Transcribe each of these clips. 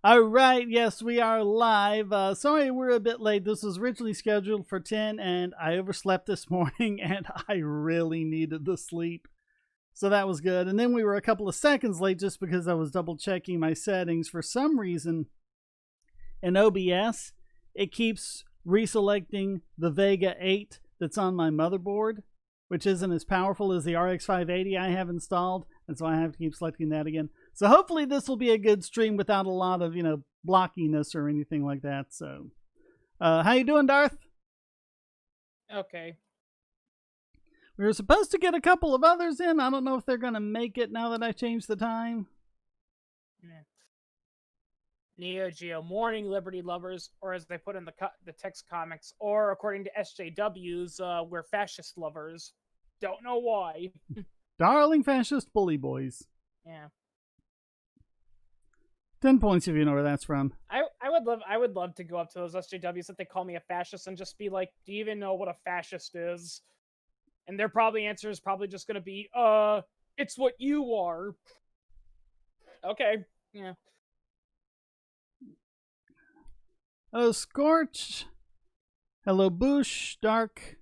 All right, yes, we are live. Sorry we're a bit late. This was originally scheduled for 10, and I overslept this morning, and I really needed the sleep. So that was good. And then we were a couple of seconds late just because I was double checking my settings. For some reason, in OBS, it keeps reselecting the Vega 8 that's on my motherboard, which isn't as powerful as the RX 580 I have installed, and so I have to keep selecting that again. So hopefully this will be a good stream without a lot of, blockiness or anything like that. So, how you doing, Darth? Okay. We were supposed to get a couple of others in. I don't know if they're going to make it now that I changed the time. Neo Geo, morning Liberty lovers, or as they put in the text comics, or according to SJWs, we're fascist lovers. Don't know why. Darling fascist bully boys. Yeah. 10 points if you know where that's from. I would love to go up to those SJWs if they call me a fascist and just be like, do you even know what a fascist is? And their answer is probably just gonna be, it's what you are. Okay. Yeah. Hello, Scorch. Hello, Bush, Dark,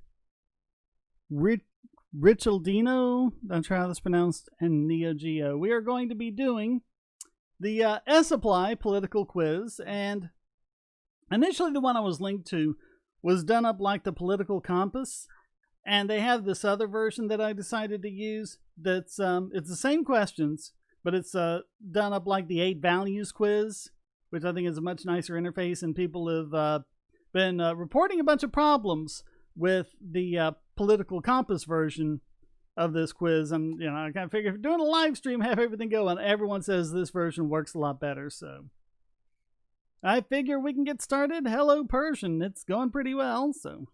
Richaldino, I'm sure how that's pronounced, and Neo Geo. We are going to be doing the Sapply political quiz, and initially the one I was linked to was done up like the political compass, and they have this other version that I decided to use that's it's the same questions, but it's done up like the 8 values quiz, which I think is a much nicer interface, and people have been reporting a bunch of problems with the political compass version of this quiz. And I kind of figure if you're doing a live stream, have everything go, and everyone says this version works a lot better. So I figure we can get started. Hello, Persian. It's going pretty well. So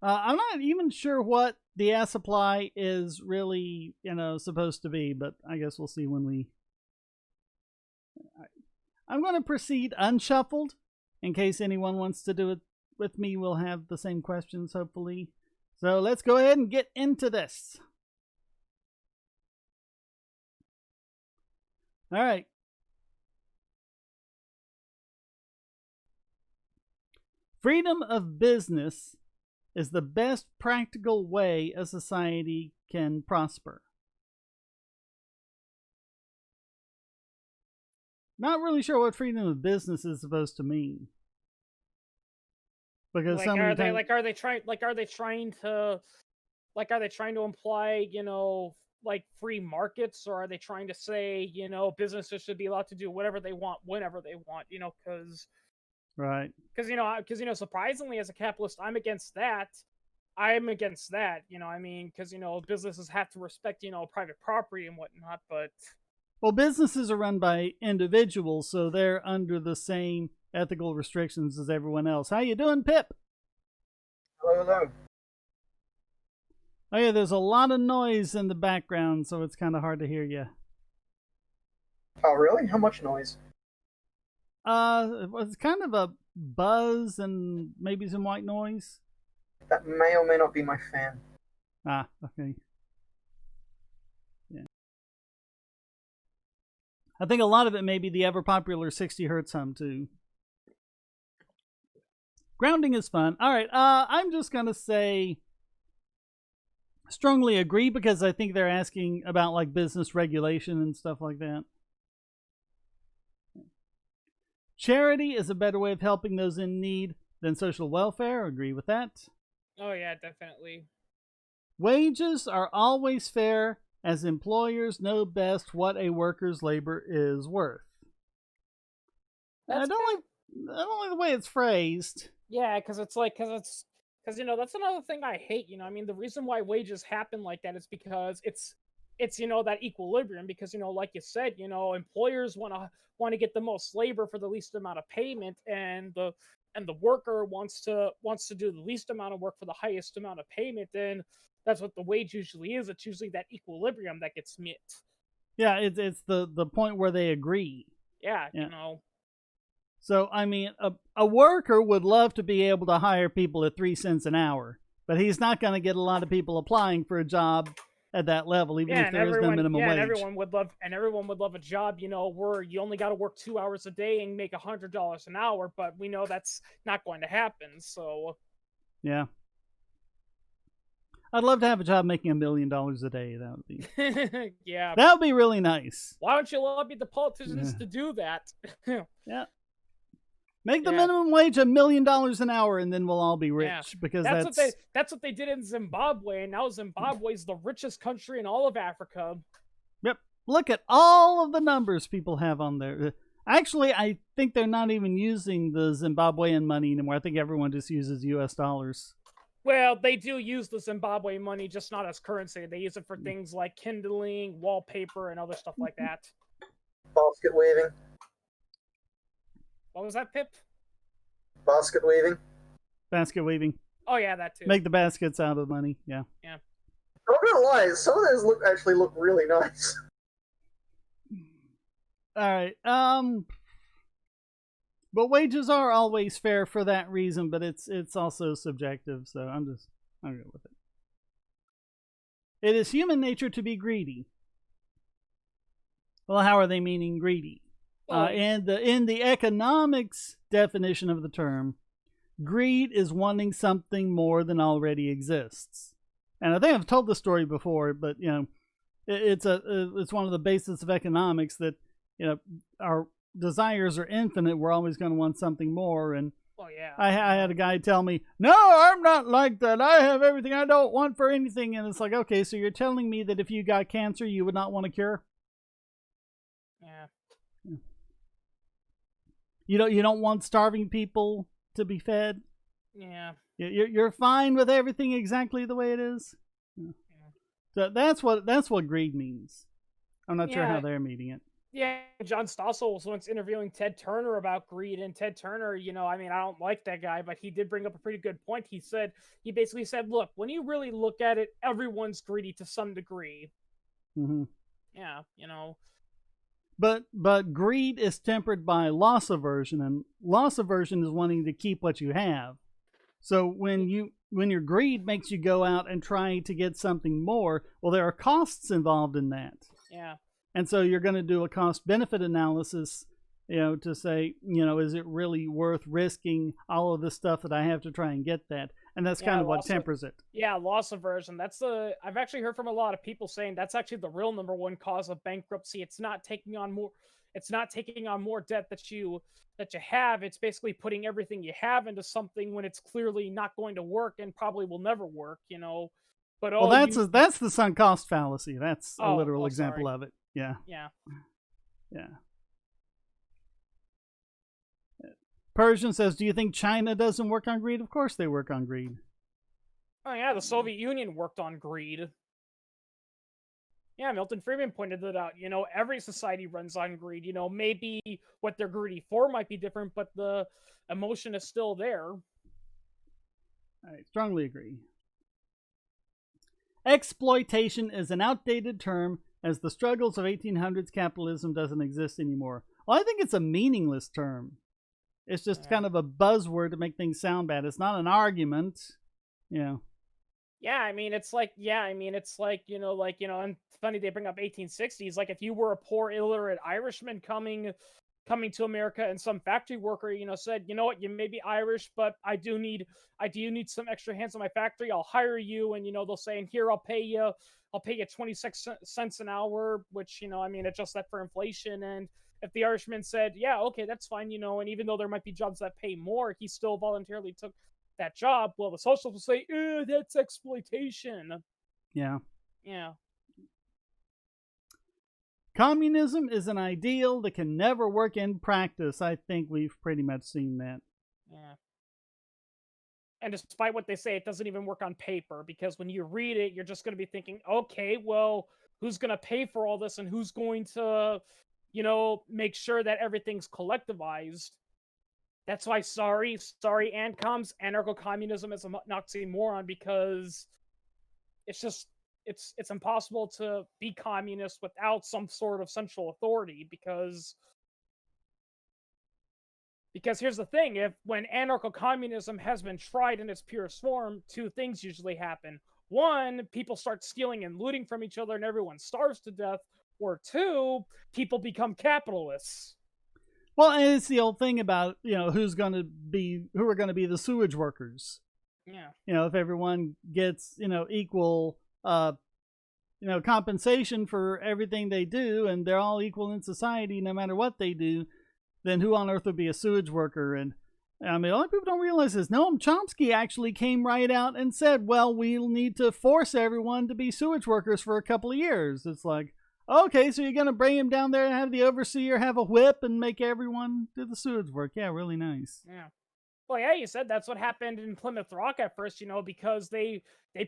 I'm not even sure what the Sapply is really, supposed to be, but I guess we'll see when we. I'm going to proceed unshuffled in case anyone wants to do it with me. We'll have the same questions, hopefully. So let's go ahead and get into this. All right. Freedom of business is the best practical way a society can prosper. Not really sure what freedom of business is supposed to mean. Because are they trying to imply, like free markets, or are they trying to say, businesses should be allowed to do whatever they want whenever they want, because right. Because surprisingly, as a capitalist, I'm against that, because businesses have to respect, private property and whatnot, but well, businesses are run by individuals, so they're under the same ethical restrictions as everyone else. How you doing, Pip? Hello. Oh yeah, there's a lot of noise in the background, so it's kind of hard to hear you. Oh really? How much noise? It's kind of a buzz and maybe some white noise. That may or may not be my fan. Ah, okay. Yeah. I think a lot of it may be the ever-popular 60 hertz hum, too. Grounding is fun. All right, I'm just going to say strongly agree because I think they're asking about like business regulation and stuff like that. Charity is a better way of helping those in need than social welfare. Agree with that. Oh, yeah, definitely. Wages are always fair as employers know best what a worker's labor is worth. I don't like the way it's phrased. Yeah, because that's another thing I hate. The reason why wages happen like that is because it's that equilibrium. Because like you said, employers want to get the most labor for the least amount of payment, and the worker wants to do the least amount of work for the highest amount of payment. Then that's what the wage usually is. It's usually that equilibrium that gets met. Yeah, it's the point where they agree. Yeah. So, a worker would love to be able to hire people at 3 cents an hour, but he's not going to get a lot of people applying for a job at that level, even if there is no minimum wage. And everyone would love a job, where you only got to work 2 hours a day and make $100 an hour. But we know that's not going to happen. So yeah. I'd love to have a job making $1 million a day. That would be yeah. That would be really nice. Why don't you lobby the politicians to do that? Yeah. Make the minimum wage $1 million an hour, and then we'll all be rich because that's what they did in Zimbabwe, and now Zimbabwe's the richest country in all of Africa. Yep. Look at all of the numbers people have on there. Actually, I think they're not even using the Zimbabwean money anymore. I think everyone just uses US dollars. Well, they do use the Zimbabwe money, just not as currency. They use it for things like kindling, wallpaper, and other stuff like that. Basket weaving. What was that, Pip? Basket weaving. Basket weaving. Oh, yeah, that too. Make the baskets out of money, yeah. Yeah. I'm not gonna lie, some of those actually look really nice. Alright, but wages are always fair for that reason, but it's also subjective, so I'll go with it. It is human nature to be greedy. Well, how are they meaning greedy? In the economics definition of the term, greed is wanting something more than already exists. And I think I've told this story before, but it's one of the bases of economics that our desires are infinite. We're always going to want something more. And I had a guy tell me, "No, I'm not like that. I have everything. I don't want for anything." And it's like, okay, so you're telling me that if you got cancer, you would not want a cure? Yeah. You don't want starving people to be fed? Yeah. You're fine with everything exactly the way it is? Yeah. So that's what greed means. I'm not sure how they're meaning it. Yeah, John Stossel was once interviewing Ted Turner about greed, and Ted Turner, I don't like that guy, but he did bring up a pretty good point. He basically said, look, when you really look at it, everyone's greedy to some degree. Mm-hmm. Yeah, But greed is tempered by loss aversion, and loss aversion is wanting to keep what you have. So when your greed makes you go out and try to get something more, well, there are costs involved in that. Yeah. And so you're going to do a cost-benefit analysis, to say, is it really worth risking all of this stuff that I have to try and get that? And that's kind of what tempers it. Yeah, loss aversion. I've actually heard from a lot of people saying that's actually the real number one cause of bankruptcy. It's not taking on more debt that you have. It's basically putting everything you have into something when it's clearly not going to work and probably will never work, But that's the sunk cost fallacy. That's a literal example of it. Yeah. Yeah. Yeah. Persian says, do you think China doesn't work on greed? Of course they work on greed. Oh yeah, the Soviet Union worked on greed. Yeah, Milton Friedman pointed that out. Every society runs on greed. Maybe what they're greedy for might be different, but the emotion is still there. I strongly agree. Exploitation is an outdated term, as the struggles of 1800s capitalism doesn't exist anymore. Well, I think it's a meaningless term. It's just kind of a buzzword to make things sound bad. It's not an argument. Yeah, it's like, and funny they bring up 1860s. Like, if you were a poor, illiterate Irishman coming to America, and some factory worker, said, you know what, you may be Irish, but I do need some extra hands on my factory. I'll hire you, and they'll say, and here I'll pay you 26 cents an hour, which adjust that for inflation. And if the Irishman said, yeah, okay, that's fine, and even though there might be jobs that pay more, he still voluntarily took that job. Well, the socialists will say, that's exploitation. Yeah. Yeah. Communism is an ideal that can never work in practice. I think we've pretty much seen that. Yeah. And despite what they say, it doesn't even work on paper, because when you read it, you're just going to be thinking, okay, well, who's going to pay for all this, and who's going to, make sure that everything's collectivized? That's why, sorry, ANCOMs, anarcho-communism is an oxymoron, because it's impossible to be communist without some sort of central authority, because here's the thing, when anarcho-communism has been tried in its purest form, two things usually happen. one, people start stealing and looting from each other and everyone starves to death, or two, people become capitalists. Well, and it's the old thing about, who are going to be the sewage workers. Yeah. If everyone gets, equal, compensation for everything they do, and they're all equal in society no matter what they do, then who on earth would be a sewage worker? And I mean, a lot of people don't realize this. Noam Chomsky actually came right out and said, well, we'll need to force everyone to be sewage workers for a couple of years. It's like, okay, so you're going to bring him down there and have the overseer have a whip and make everyone do the sewage work. Yeah, really nice. Yeah. Well, yeah, you said that's what happened in Plymouth Rock at first, because they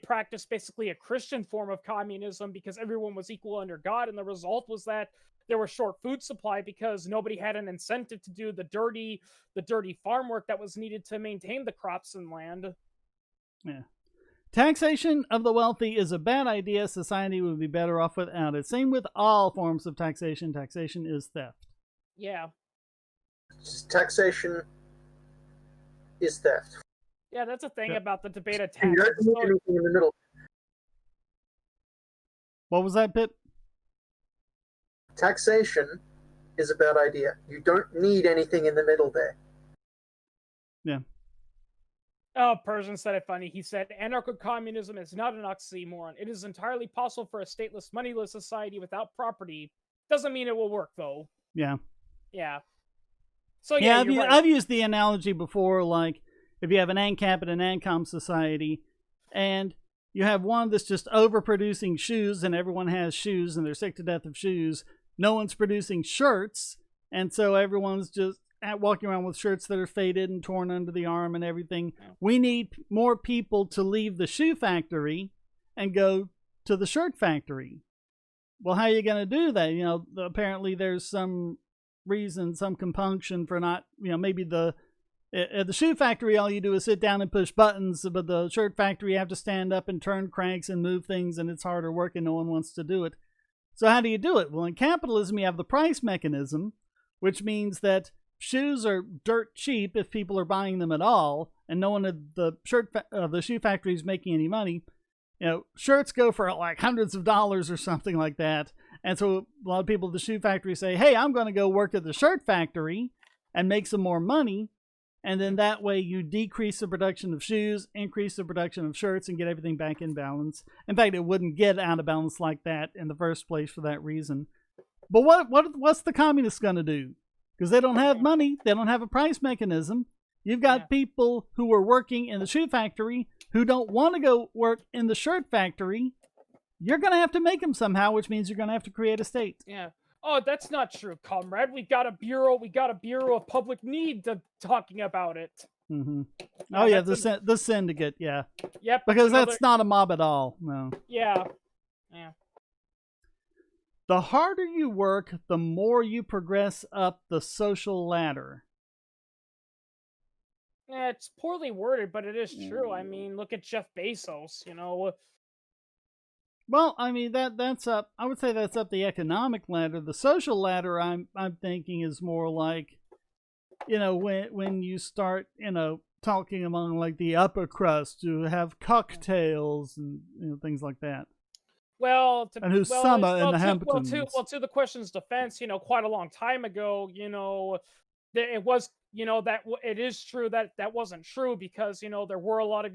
practiced basically a Christian form of communism because everyone was equal under God, and the result was that there was short food supply because nobody had an incentive to do the dirty farm work that was needed to maintain the crops and land. Yeah. Taxation of the wealthy is a bad idea. Society would be better off without it. Same with all forms of taxation. Taxation is theft. Yeah. Taxation is theft. Yeah, that's a thing Yep. about the debate of You taxes. don't need anything in the middle. What was that, Pip? Taxation is a bad idea. You don't need anything in the middle there. Yeah. Oh, Persian said it funny. He said, anarcho-communism is not an oxymoron. It is entirely possible for a stateless, moneyless society without property. Doesn't mean it will work, though. Yeah. Yeah. So, yeah, I've used the analogy before, like, if you have an ANCAP and an ANCOM society, and you have one that's just overproducing shoes, and everyone has shoes, and they're sick to death of shoes. No one's producing shirts, and so everyone's just walking around with shirts that are faded and torn under the arm and everything. Yeah. We need more people to leave the shoe factory and go to the shirt factory. Well, how are you going to do that? Apparently there's some reason, some compunction for not, maybe at the shoe factory, all you do is sit down and push buttons, but the shirt factory, you have to stand up and turn cranks and move things, and it's harder work, and no one wants to do it. So how do you do it? Well, in capitalism, you have the price mechanism, which means that shoes are dirt cheap if people are buying them at all, and no one at the shoe factory is making any money. Shirts go for like hundreds of dollars or something like that. And so a lot of people at the shoe factory say, hey, I'm going to go work at the shirt factory and make some more money. And then that way you decrease the production of shoes, increase the production of shirts, and get everything back in balance. In fact, it wouldn't get out of balance like that in the first place for that reason. But what's the communists going to do? Because they don't have money. They don't have a price mechanism. You've got people who are working in the shoe factory who don't want to go work in the shirt factory. You're going to have to make them somehow, which means you're going to have to create a state. Yeah. Oh, that's not true, comrade. We got a bureau of public need talking about it. Mm-hmm. Yeah, Oh yeah, the syndicate. Yeah. Yep. Because that's not a mob at all. No. Yeah. Yeah. The harder you work, the more you progress up the social ladder. Yeah, it's poorly worded, but it is true. I mean, look at Jeff Bezos. Well, I mean that's up. I would say that's up the economic ladder. The social ladder, I'm thinking, is more like, when you start, talking among like the upper crust, to have cocktails and things like that. Well, and who's summer in the Hamptons. To the question's defense, quite a long time ago, it was, that it is true that wasn't true because, there were a lot of,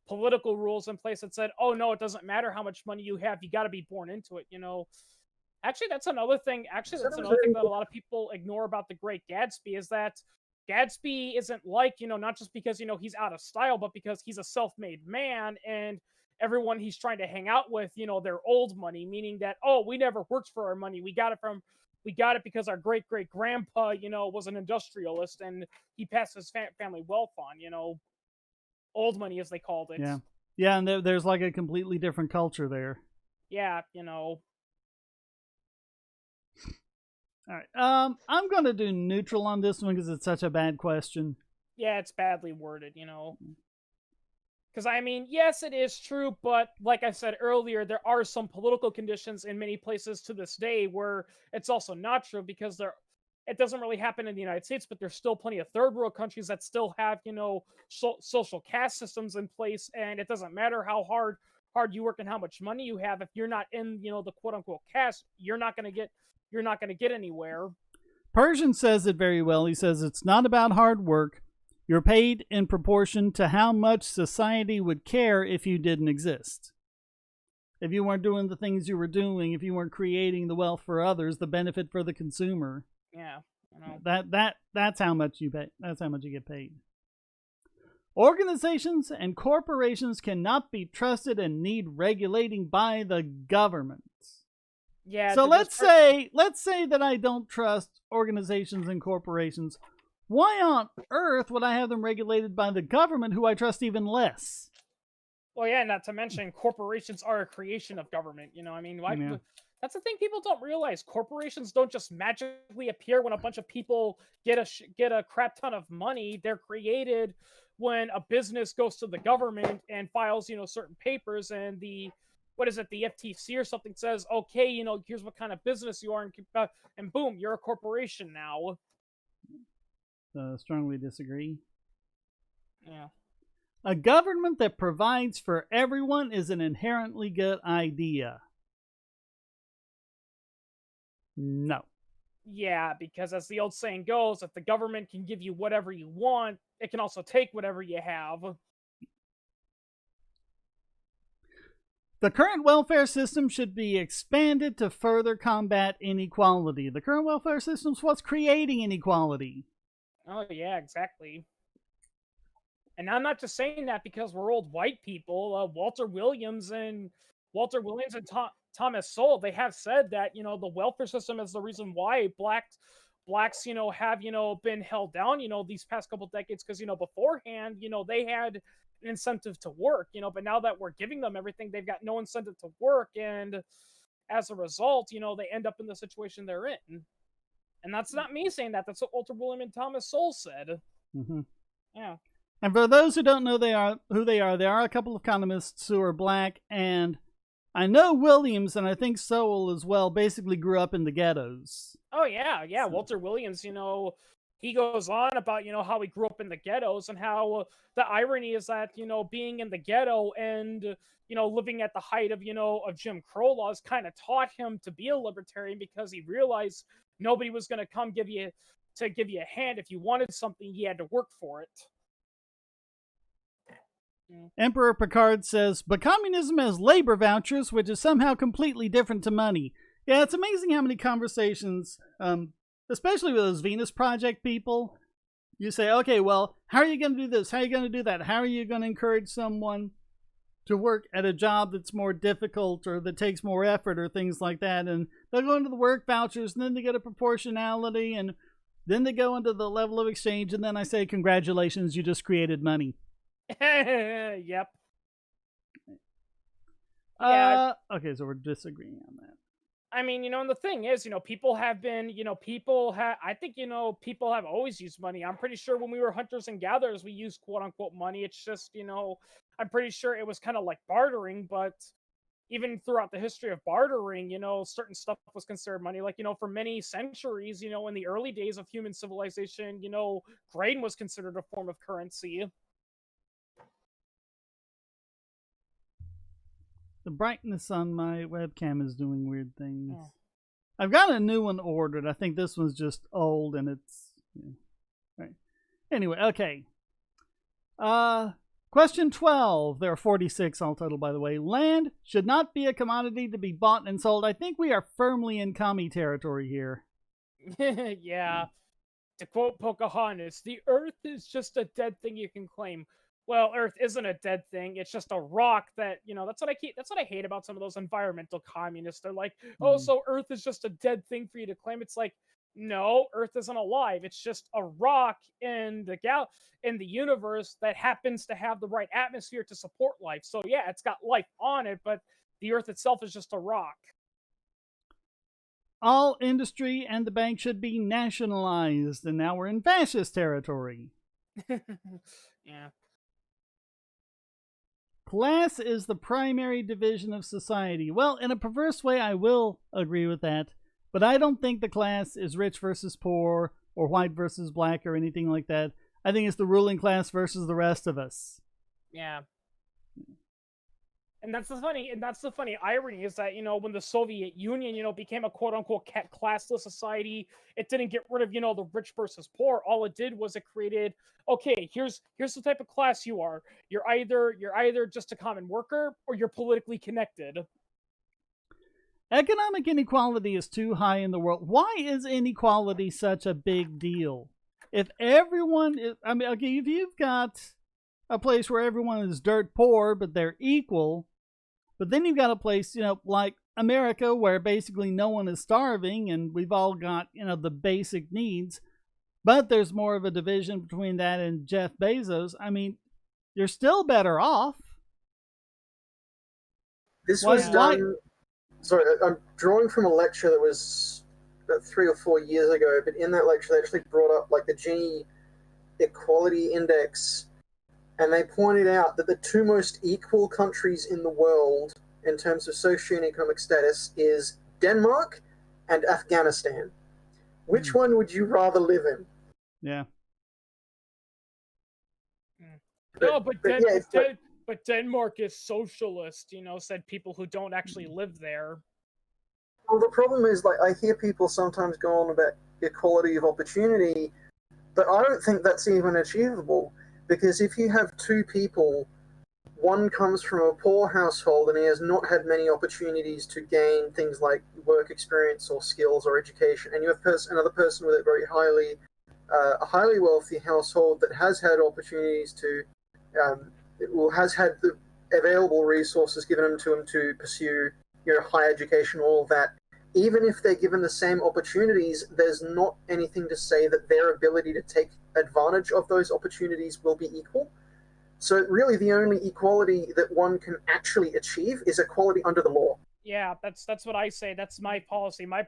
political rules in place that said, oh no, it doesn't matter how much money you have, you got to be born into it. Actually, that's another thing. That a lot of people ignore about the Great Gatsby is that Gatsby isn't like, not just because, he's out of style, but because he's a self-made man and everyone he's trying to hang out with, they're old money, meaning that, oh, we never worked for our money. We got it because our great-great-grandpa, was an industrialist and he passed his family wealth on, old money as they called it. Yeah, and there's like a completely different culture there. Yeah, All right. I'm going to do neutral on this one because it's such a bad question. Yeah, it's badly worded, Because, I mean, yes, it is true, but like I said earlier, there are some political conditions in many places to this day where it's also not true because it doesn't really happen in the United States, but there's still plenty of third world countries that still have, social caste systems in place, and it doesn't matter how hard hard you work and how much money you have, if you're not in, the quote unquote caste, you're not gonna get anywhere. Persian says it very well. He says it's not about hard work. You're paid in proportion to how much society would care if you didn't exist. If you weren't doing the things you were doing, if you weren't creating the wealth for others, the benefit for the consumer. Yeah. That's how much you pay. That's how much you get paid. Organizations and corporations cannot be trusted and need regulating by the government. Yeah. So let's say that I don't trust organizations and corporations. Why on earth would I have them regulated by the government, who I trust even less? Well, yeah, not to mention corporations are a creation of government. Yeah. That's the thing people don't realize. Corporations don't just magically appear when a bunch of people get a crap ton of money. They're created when a business goes to the government and files, certain papers, and the FTC or something says, okay, here's what kind of business you are, and boom, you're a corporation now. Strongly disagree. Yeah. A government that provides for everyone is an inherently good idea. No. Yeah, because as the old saying goes, if the government can give you whatever you want, it can also take whatever you have. The current welfare system should be expanded to further combat inequality. The current welfare system is what's creating inequality. Oh, yeah, exactly. And I'm not just saying that because we're old white people. Walter Williams and Thomas Sowell, they have said that, the welfare system is the reason why blacks, have, been held down, these past couple decades. Because, beforehand, they had an incentive to work, but now that we're giving them everything, they've got no incentive to work. And as a result, they end up in the situation they're in. And that's not me saying that. That's what Walter Williams and Thomas Sowell said. Mm-hmm. Yeah. And for those who don't know who they are, there are a couple of economists who are black, and I know Williams, and I think Sowell as well, basically grew up in the ghettos. Oh, yeah. Yeah, Walter Williams, he goes on about, how he grew up in the ghettos, and how the irony is that, being in the ghetto and, living at the height of, of Jim Crow laws kind of taught him to be a libertarian, because he realized nobody was going to come give you a hand. If you wanted something, you had to work for it. Emperor Picard says, but communism has labor vouchers, which is somehow completely different to money. Yeah, it's amazing how many conversations, especially with those Venus Project people, you say, okay, well, how are you going to do this? How are you going to do that? How are you going to encourage someone to work at a job that's more difficult or that takes more effort or things like that? And they'll go into the work vouchers, and then they get a proportionality, and then they go into the level of exchange, and then I say, congratulations, you just created money. Yep. Okay, so we're disagreeing on that. I mean, and the thing is, people have been, I think, people have always used money. I'm pretty sure when we were hunters and gatherers, we used quote unquote money. It's just, I'm pretty sure it was kind of like bartering, but even throughout the history of bartering, certain stuff was considered money. Like, for many centuries, in the early days of human civilization, grain was considered a form of currency. The brightness on my webcam is doing weird things. Oh. I've got a new one ordered. I think this one's just old and it's... Yeah. Right. Anyway, okay. Question 12. There are 46 all total, by the way. Land should not be a commodity to be bought and sold. I think we are firmly in commie territory here. Yeah. To quote Pocahontas, the earth is just a dead thing you can claim. Well, Earth isn't a dead thing. It's just a rock that, that's what I hate about some of those environmental communists. They're like, oh, so Earth is just a dead thing for you to claim. It's like, no, Earth isn't alive. It's just a rock in the universe that happens to have the right atmosphere to support life. So yeah, it's got life on it, but the Earth itself is just a rock. All industry and the bank should be nationalized, and now we're in fascist territory. Yeah. Class is the primary division of society. Well, in a perverse way, I will agree with that. But I don't think the class is rich versus poor or white versus black or anything like that. I think it's the ruling class versus the rest of us. Yeah. And that's the funny irony is that, when the Soviet Union, became a quote unquote classless society, it didn't get rid of, the rich versus poor. All it did was it created, okay, here's the type of class you are. You're either just a common worker or you're politically connected. Economic inequality is too high in the world. Why is inequality such a big deal? If everyone is, I mean, okay, if you've got a place where everyone is dirt poor, but they're equal, but then you've got a place, like America, where basically no one is starving and we've all got, the basic needs, but there's more of a division between that and Jeff Bezos. I mean, you're still better off. This was done. Sorry, I'm drawing from a lecture that was about 3 or 4 years ago, but in that lecture they actually brought up like the Gini Equality Index, and they pointed out that the two most equal countries in the world in terms of socio-economic status is Denmark and Afghanistan. Which one would you rather live in? Yeah. But Denmark is socialist, said people who don't actually live there. Well, the problem is, like, I hear people sometimes go on about equality of opportunity, but I don't think that's even achievable, because if you have two people, one comes from a poor household and he has not had many opportunities to gain things like work experience or skills or education, and you have another person with a highly wealthy household that has had opportunities to has had the available resources given to him to pursue, high education, all of that. Even if they're given the same opportunities, there's not anything to say that their ability to take advantage of those opportunities will be equal. So really, the only equality that one can actually achieve is equality under the law. Yeah, that's what I say. That's my policy. My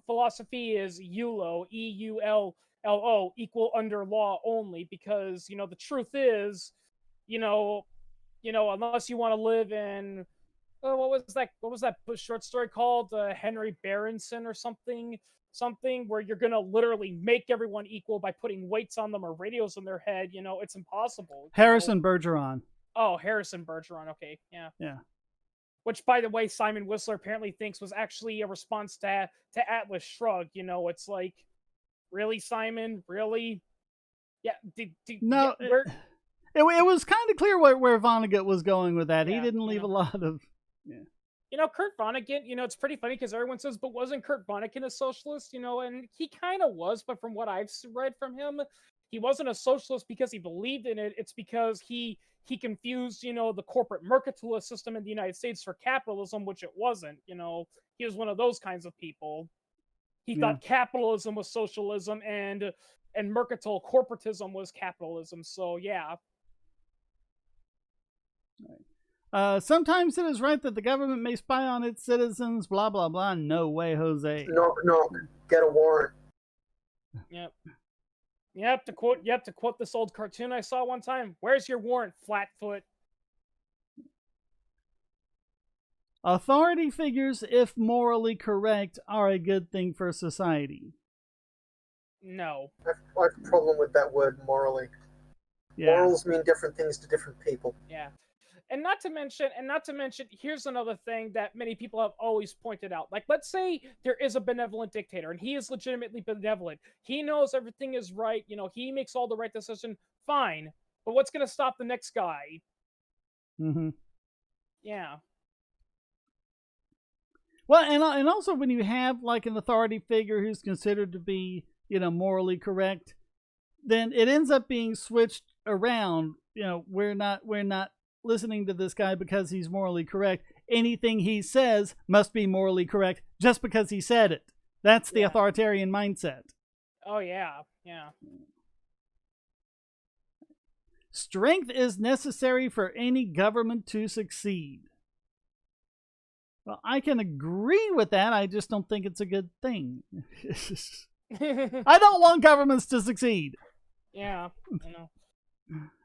philosophy is EULO, EULLO, equal under law only, because the truth is, unless you want to live in, what was that short story called, Henry Berenson or something where you're gonna literally make everyone equal by putting weights on them or radios on their head. It's impossible. Harrison Bergeron. Oh, Harrison Bergeron. Okay, yeah. Which, by the way, Simon Whistler apparently thinks was actually a response to Atlas Shrugged. It's like, really, Simon? Really? Yeah. No. It was kind of clear where Vonnegut was going with that. He didn't leave a lot of. Yeah. Kurt Vonnegut, it's pretty funny because everyone says, but wasn't Kurt Vonnegut a socialist? And he kind of was, but from what I've read from him, he wasn't a socialist because he believed in it. It's because he confused, the corporate mercantilist system in the United States for capitalism, which it wasn't. He was one of those kinds of people. He thought capitalism was socialism and mercantile corporatism was capitalism. So, yeah. Sometimes it is right that the government may spy on its citizens, blah, blah, blah. No way, Jose. No, get a warrant. Yep. You have to quote this old cartoon I saw one time. Where's your warrant, Flatfoot? Authority figures, if morally correct, are a good thing for society. No. I have a problem with that word, morally. Yeah. Morals mean different things to different people. Yeah. And not to mention, here's another thing that many people have always pointed out. Like, let's say there is a benevolent dictator, and he is legitimately benevolent. He knows everything is right. He makes all the right decisions. Fine. But what's going to stop the next guy? Mm-hmm. Yeah. Well, and also when you have, like, an authority figure who's considered to be, morally correct, then it ends up being switched around. We're not listening to this guy because he's morally correct. Anything he says must be morally correct just because he said it. That's the authoritarian mindset. Oh, yeah. Strength is necessary for any government to succeed. Well, I can agree with that. I just don't think it's a good thing. I don't want governments to succeed. Yeah, I know.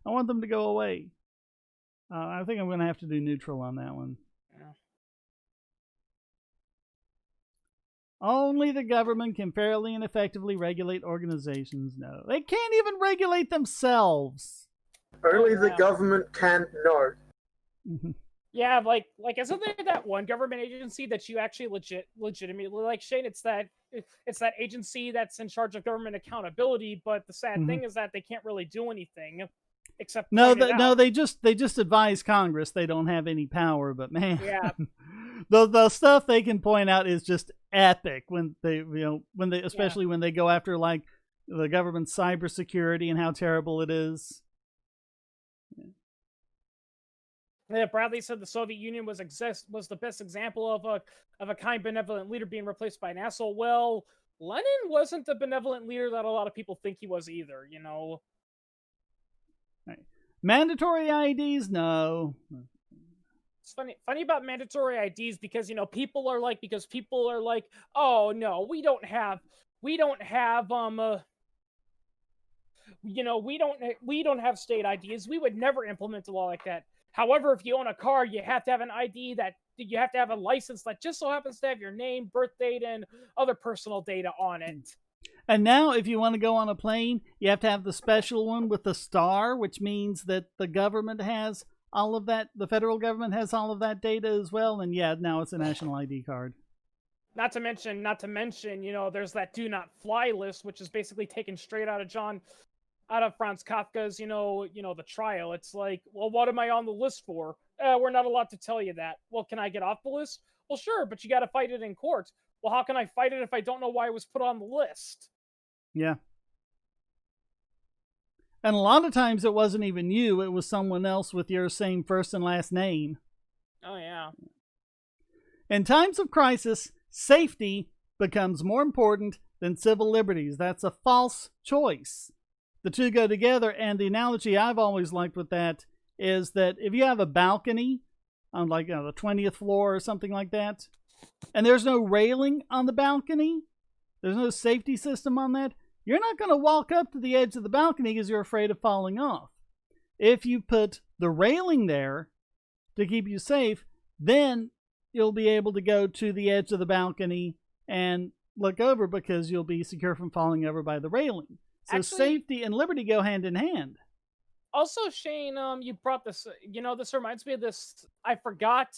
I want them to go away. I think I'm going to have to do neutral on that one. Yeah. Only the government can fairly and effectively regulate organizations. No, they can't even regulate themselves. Only the government can. No. Mm-hmm. Yeah, like isn't there that one government agency that you actually legitimately like, Shane? It's that agency that's in charge of government accountability, but the sad Mm-hmm. thing is that they can't really do anything except No, point it out. they just advise Congress. They don't have any power. But man, Yeah, the stuff they can point out is just epic when they yeah. especially when they go after like the government's cybersecurity and how terrible it is. Yeah, Bradley said the Soviet Union was the best example of a kind benevolent leader being replaced by an asshole. Well, Lenin wasn't the benevolent leader that a lot of people think he was either. Right. Mandatory IDs, no. It's funny about mandatory IDs because people are like, oh no, we don't have we don't have state IDs. We would never implement a law like that. However, if you own a car, you have to have an ID that you have to have a license that just so happens to have your name, birth date, and other personal data on it. And now, if you want to go on a plane, you have to have the special one with the star, which means that the government has all of that. The federal government has all of that data as well. And yeah, now it's a national ID card. Not to mention, there's that do not fly list, which is basically taken straight out of Franz Kafka's, the trial. It's like, well, what am I on the list for? We're not allowed to tell you that. Well, can I get off the list? Well, sure, but you got to fight it in court. Well, how can I fight it if I don't know why it was put on the list? Yeah. And a lot of times it wasn't even you, it was someone else with your same first and last name. Oh, yeah. In times of crisis, safety becomes more important than civil liberties. That's a false choice. The two go together, and the analogy I've always liked with that is that if you have a balcony on like the 20th floor or something like that, and there's no railing on the balcony, there's no safety system on that, you're not going to walk up to the edge of the balcony because you're afraid of falling off. If you put the railing there to keep you safe, then you'll be able to go to the edge of the balcony and look over because you'll be secure from falling over by the railing. So actually, safety and liberty go hand in hand. Also, Shane, you brought this. This reminds me of this. I forgot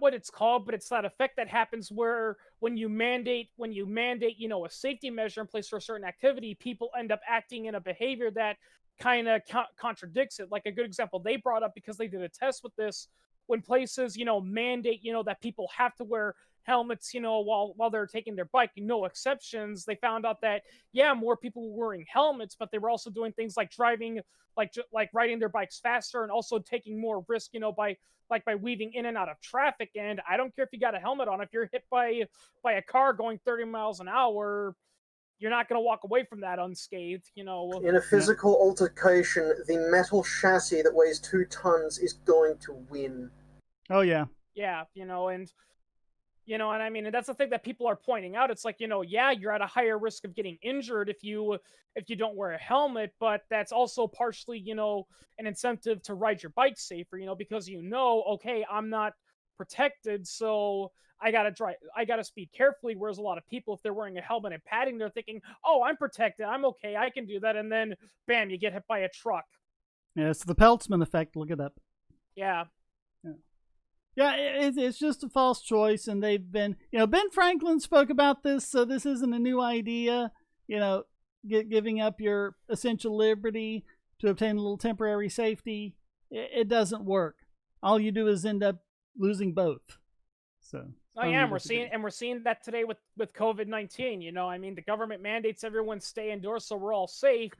what it's called, but it's that effect that happens where when you mandate, a safety measure in place for a certain activity, people end up acting in a behavior that kind of contradicts it. Like a good example they brought up because they did a test with this, when places, mandate, that people have to wear helmets, while they're taking their bike, no exceptions. They found out that, yeah, more people were wearing helmets, but they were also doing things like driving, like riding their bikes faster and also taking more risk, by weaving in and out of traffic. And I don't care if you got a helmet on, if you're hit by a car going 30 miles an hour, you're not going to walk away from that unscathed, In a physical altercation, the metal chassis that weighs 2 tons is going to win. Oh, yeah. Yeah, and I mean, and that's the thing that people are pointing out. It's like, yeah, you're at a higher risk of getting injured if you don't wear a helmet, but that's also partially, an incentive to ride your bike safer, because okay, I'm not protected, so I gotta speed carefully. Whereas a lot of people, if they're wearing a helmet and padding, they're thinking, oh, I'm protected, I'm okay, I can do that, and then bam, you get hit by a truck. Yeah, it's the Peltzman effect. Look it up. Yeah. Yeah, it's just a false choice, and they've been, Ben Franklin spoke about this, so this isn't a new idea, giving up your essential liberty to obtain a little temporary safety. It doesn't work. All you do is end up losing both. So. Oh yeah, and we're seeing that today with COVID-19. I mean, the government mandates everyone stay indoors so we're all safe.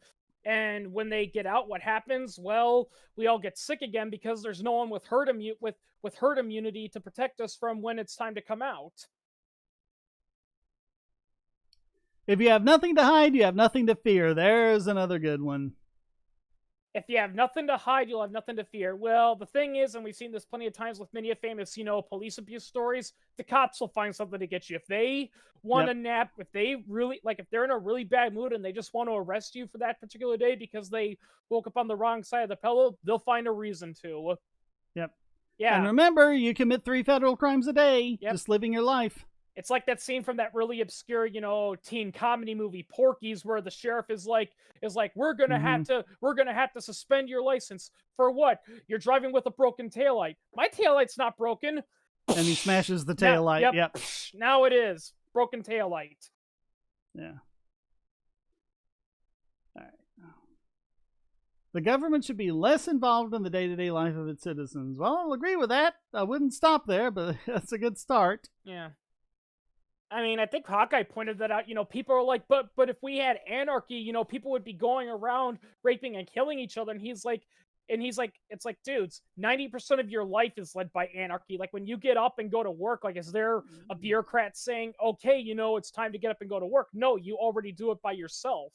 And when they get out, what happens? Well, we all get sick again because there's no one with herd immunity to protect us from when it's time to come out. If you have nothing to hide, you have nothing to fear. There's another good one. If you have nothing to hide, you'll have nothing to fear. Well, the thing is, and we've seen this plenty of times with many famous, police abuse stories, the cops will find something to get you. If they want a nap, if they really, if they're in a really bad mood and they just want to arrest you for that particular day because they woke up on the wrong side of the pillow, they'll find a reason to. Yep. Yeah. And remember, you commit 3 federal crimes a day, just living your life. It's like that scene from that really obscure, teen comedy movie Porky's, where the sheriff is like, we're gonna have to suspend your license for what? You're driving with a broken taillight. My taillight's not broken. And he smashes the Now, taillight. Yep. Now it is broken taillight. Yeah. All right. The government should be less involved in the day-to-day life of its citizens. Well, I'll agree with that. I wouldn't stop there, but that's a good start. Yeah. I mean, I think Hawkeye pointed that out. People are like, but if we had anarchy, people would be going around raping and killing each other. And he's like, it's like, dudes, 90% of your life is led by anarchy. Like, when you get up and go to work, like, is there a bureaucrat saying, okay, it's time to get up and go to work? No, you already do it by yourself.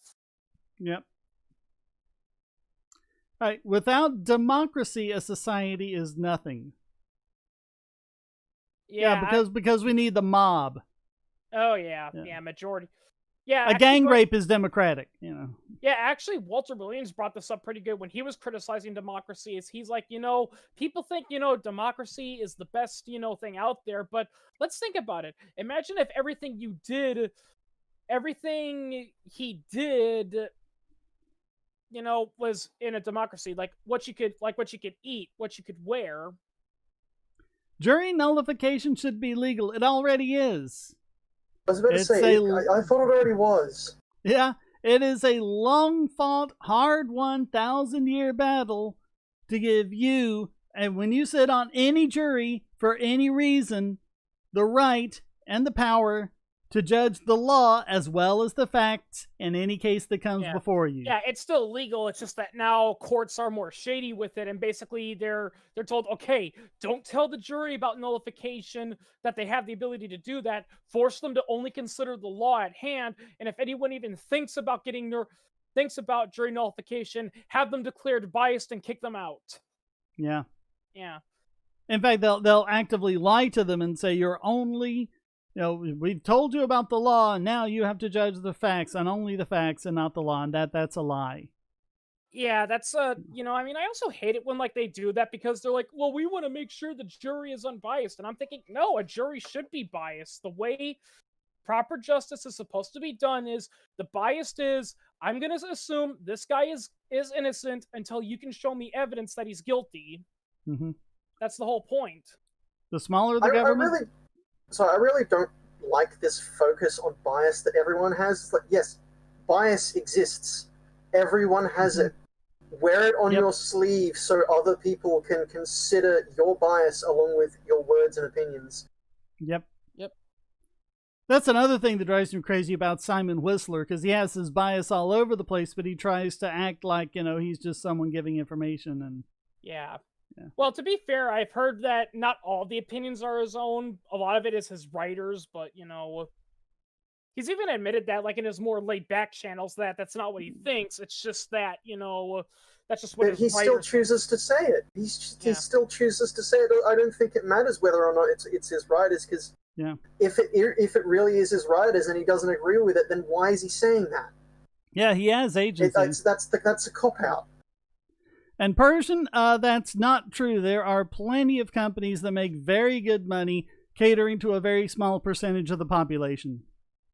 Yep. All right. Without democracy, a society is nothing. Yeah, because we need the mob. Oh, yeah, majority. Yeah, a gang rape is democratic, Yeah, actually, Walter Williams brought this up pretty good when he was criticizing democracy. He's like, people think, democracy is the best, thing out there. But let's think about it. Imagine if everything he did, was in a democracy, like what you could eat, what you could wear. Jury nullification should be legal. It already is. I was about to say, I thought it already was. Yeah, it is a long-fought, hard-won, 1,000-year battle to give you, and when you sit on any jury for any reason, the right and the power to judge the law as well as the facts in any case that comes before you. Yeah, it's still legal. It's just that now courts are more shady with it, and basically they're told, okay, don't tell the jury about nullification, that they have the ability to do that. Force them to only consider the law at hand, and if anyone even thinks about jury nullification, have them declared biased and kick them out. Yeah. Yeah. In fact, they'll actively lie to them and say you're only... we've told you about the law, and now you have to judge the facts, and only the facts and not the law, and that's a lie. Yeah, that's, I also hate it when, they do that because they're like, well, we want to make sure the jury is unbiased. And I'm thinking, no, a jury should be biased. The way proper justice is supposed to be done is, the bias is, I'm going to assume this guy is innocent until you can show me evidence that he's guilty. Mm-hmm. That's the whole point. The smaller the government... I really don't like this focus on bias that everyone has. It's like, yes, bias exists. Everyone has it. Wear it on your sleeve so other people can consider your bias along with your words and opinions. Yep. That's another thing that drives me crazy about Simon Whistler, because he has his bias all over the place, but he tries to act like, he's just someone giving information. And yeah. Well, to be fair, I've heard that not all the opinions are his own. A lot of it is his writers, but, he's even admitted that, in his more laid-back channels, that's not what he thinks. It's just that, that's just what he still chooses to say it. He still chooses to say it. I don't think it matters whether or not it's his writers, because if it really is his writers and he doesn't agree with it, then why is he saying that? Yeah, he has agency. That's a cop-out. And Persian, that's not true. There are plenty of companies that make very good money catering to a very small percentage of the population.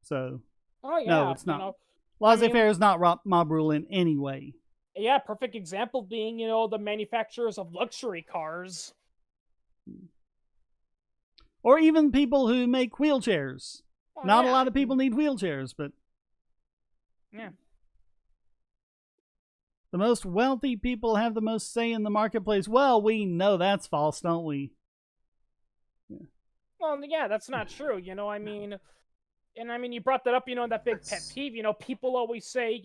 So, no, it's not. Laissez-faire is not mob rule in any way. Yeah, perfect example being, the manufacturers of luxury cars. Or even people who make wheelchairs. Not a lot of people need wheelchairs, but... Yeah. The most wealthy people have the most say in the marketplace. Well, we know that's false, don't we? Yeah. Well, yeah, that's not true. You brought that up, that big pet peeve. People always say,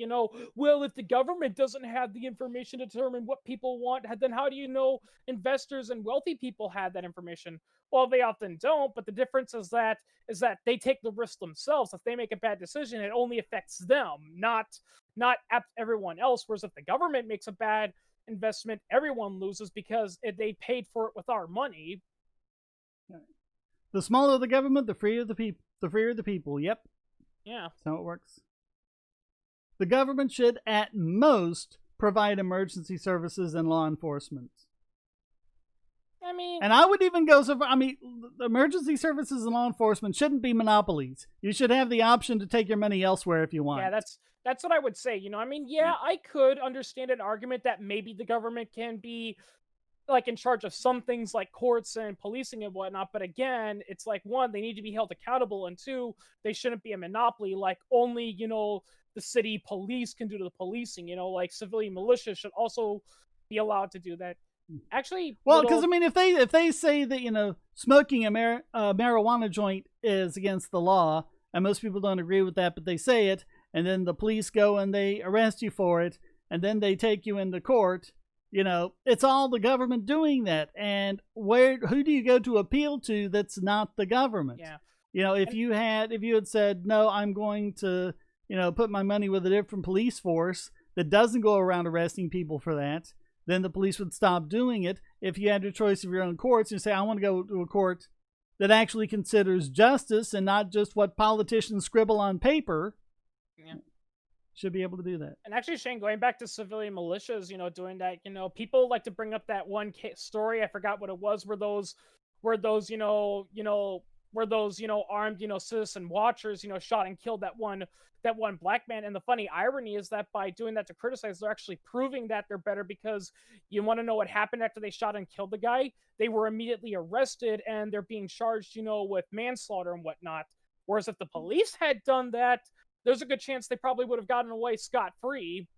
well, if the government doesn't have the information to determine what people want, then how do you know investors and wealthy people have that information? Well, they often don't, but the difference is that they take the risk themselves. If they make a bad decision, it only affects them, not everyone else. Whereas if the government makes a bad investment, everyone loses because they paid for it with our money. The smaller the government, the freer the people. The freer the people. Yep. Yeah. That's how it works. The government should, at most, provide emergency services and law enforcement. I mean, And I would even go so far. I mean, emergency services and law enforcement shouldn't be monopolies. You should have the option to take your money elsewhere if you want. yeah, that's what I would say. I mean, yeah, I could understand an argument that maybe the government can be like in charge of some things like courts and policing and whatnot. But again, it's like, one, they need to be held accountable, and two, they shouldn't be a monopoly. Like only, the city police can do the policing. Like civilian militia should also be allowed to do that. Actually, well, because I mean, if they say that smoking a marijuana joint is against the law, and most people don't agree with that, but they say it, and then the police go and they arrest you for it, and then they take you into court. It's all the government doing that. And who do you go to appeal to that's not the government? Yeah. If you had said, no, I'm going to, put my money with a different police force that doesn't go around arresting people for that, then the police would stop doing it. If you had your choice of your own courts, you say, I want to go to a court that actually considers justice and not just what politicians scribble on paper. Yeah. Should be able to do that. And actually, Shane, going back to civilian militias, doing that, people like to bring up that one story. I forgot what it was. Where those armed, citizen watchers, shot and killed that one black man. And the funny irony is that by doing that to criticize, they're actually proving that they're better, because you want to know what happened after they shot and killed the guy? They were immediately arrested and they're being charged, with manslaughter and whatnot. Whereas if the police had done that, there's a good chance they probably would have gotten away scot-free.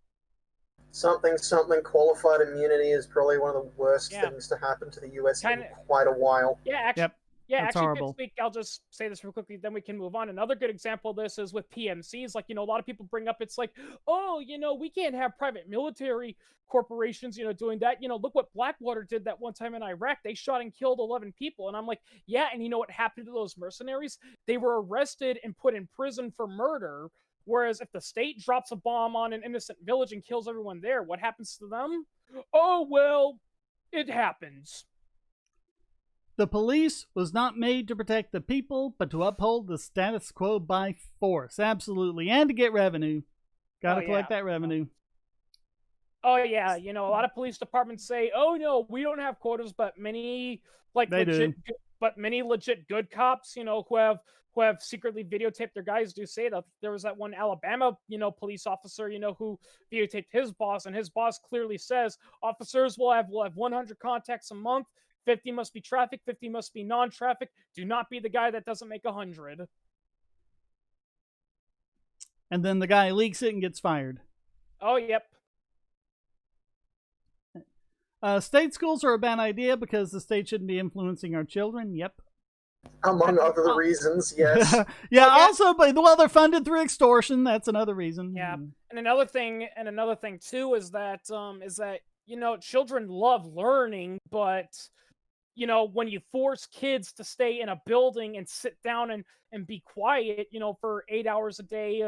Something qualified immunity is probably one of the worst things to happen to the US in quite a while. Yeah, actually. Yep. Yeah, That's actually, horrible. I'll just say this real quickly, then we can move on. Another good example of this is with PMCs. Like, a lot of people bring up, it's like, oh, we can't have private military corporations, doing that. Look what Blackwater did that one time in Iraq. They shot and killed 11 people. And I'm like, yeah, and you know what happened to those mercenaries? They were arrested and put in prison for murder. Whereas if the state drops a bomb on an innocent village and kills everyone there, what happens to them? Oh, well, it happens. The police was not made to protect the people, but to uphold the status quo by force. Absolutely. And to get revenue. Gotta collect that revenue. Oh, yeah. A lot of police departments say, oh, no, we don't have quotas, but many, many legit good cops, who have secretly videotaped their guys do say that. There was that one Alabama, police officer, who videotaped his boss, and his boss clearly says officers will have 100 contacts a month. 50 must be traffic, 50 must be non-traffic. Do not be the guy that doesn't make 100. And then the guy leaks it and gets fired. Oh, yep. State schools are a bad idea because the state shouldn't be influencing our children. Yep. Among other reasons, yes. Also, but they're funded through extortion. That's another reason. Yeah. And another thing too is that children love learning, but when you force kids to stay in a building and sit down and be quiet, for 8 hours a day,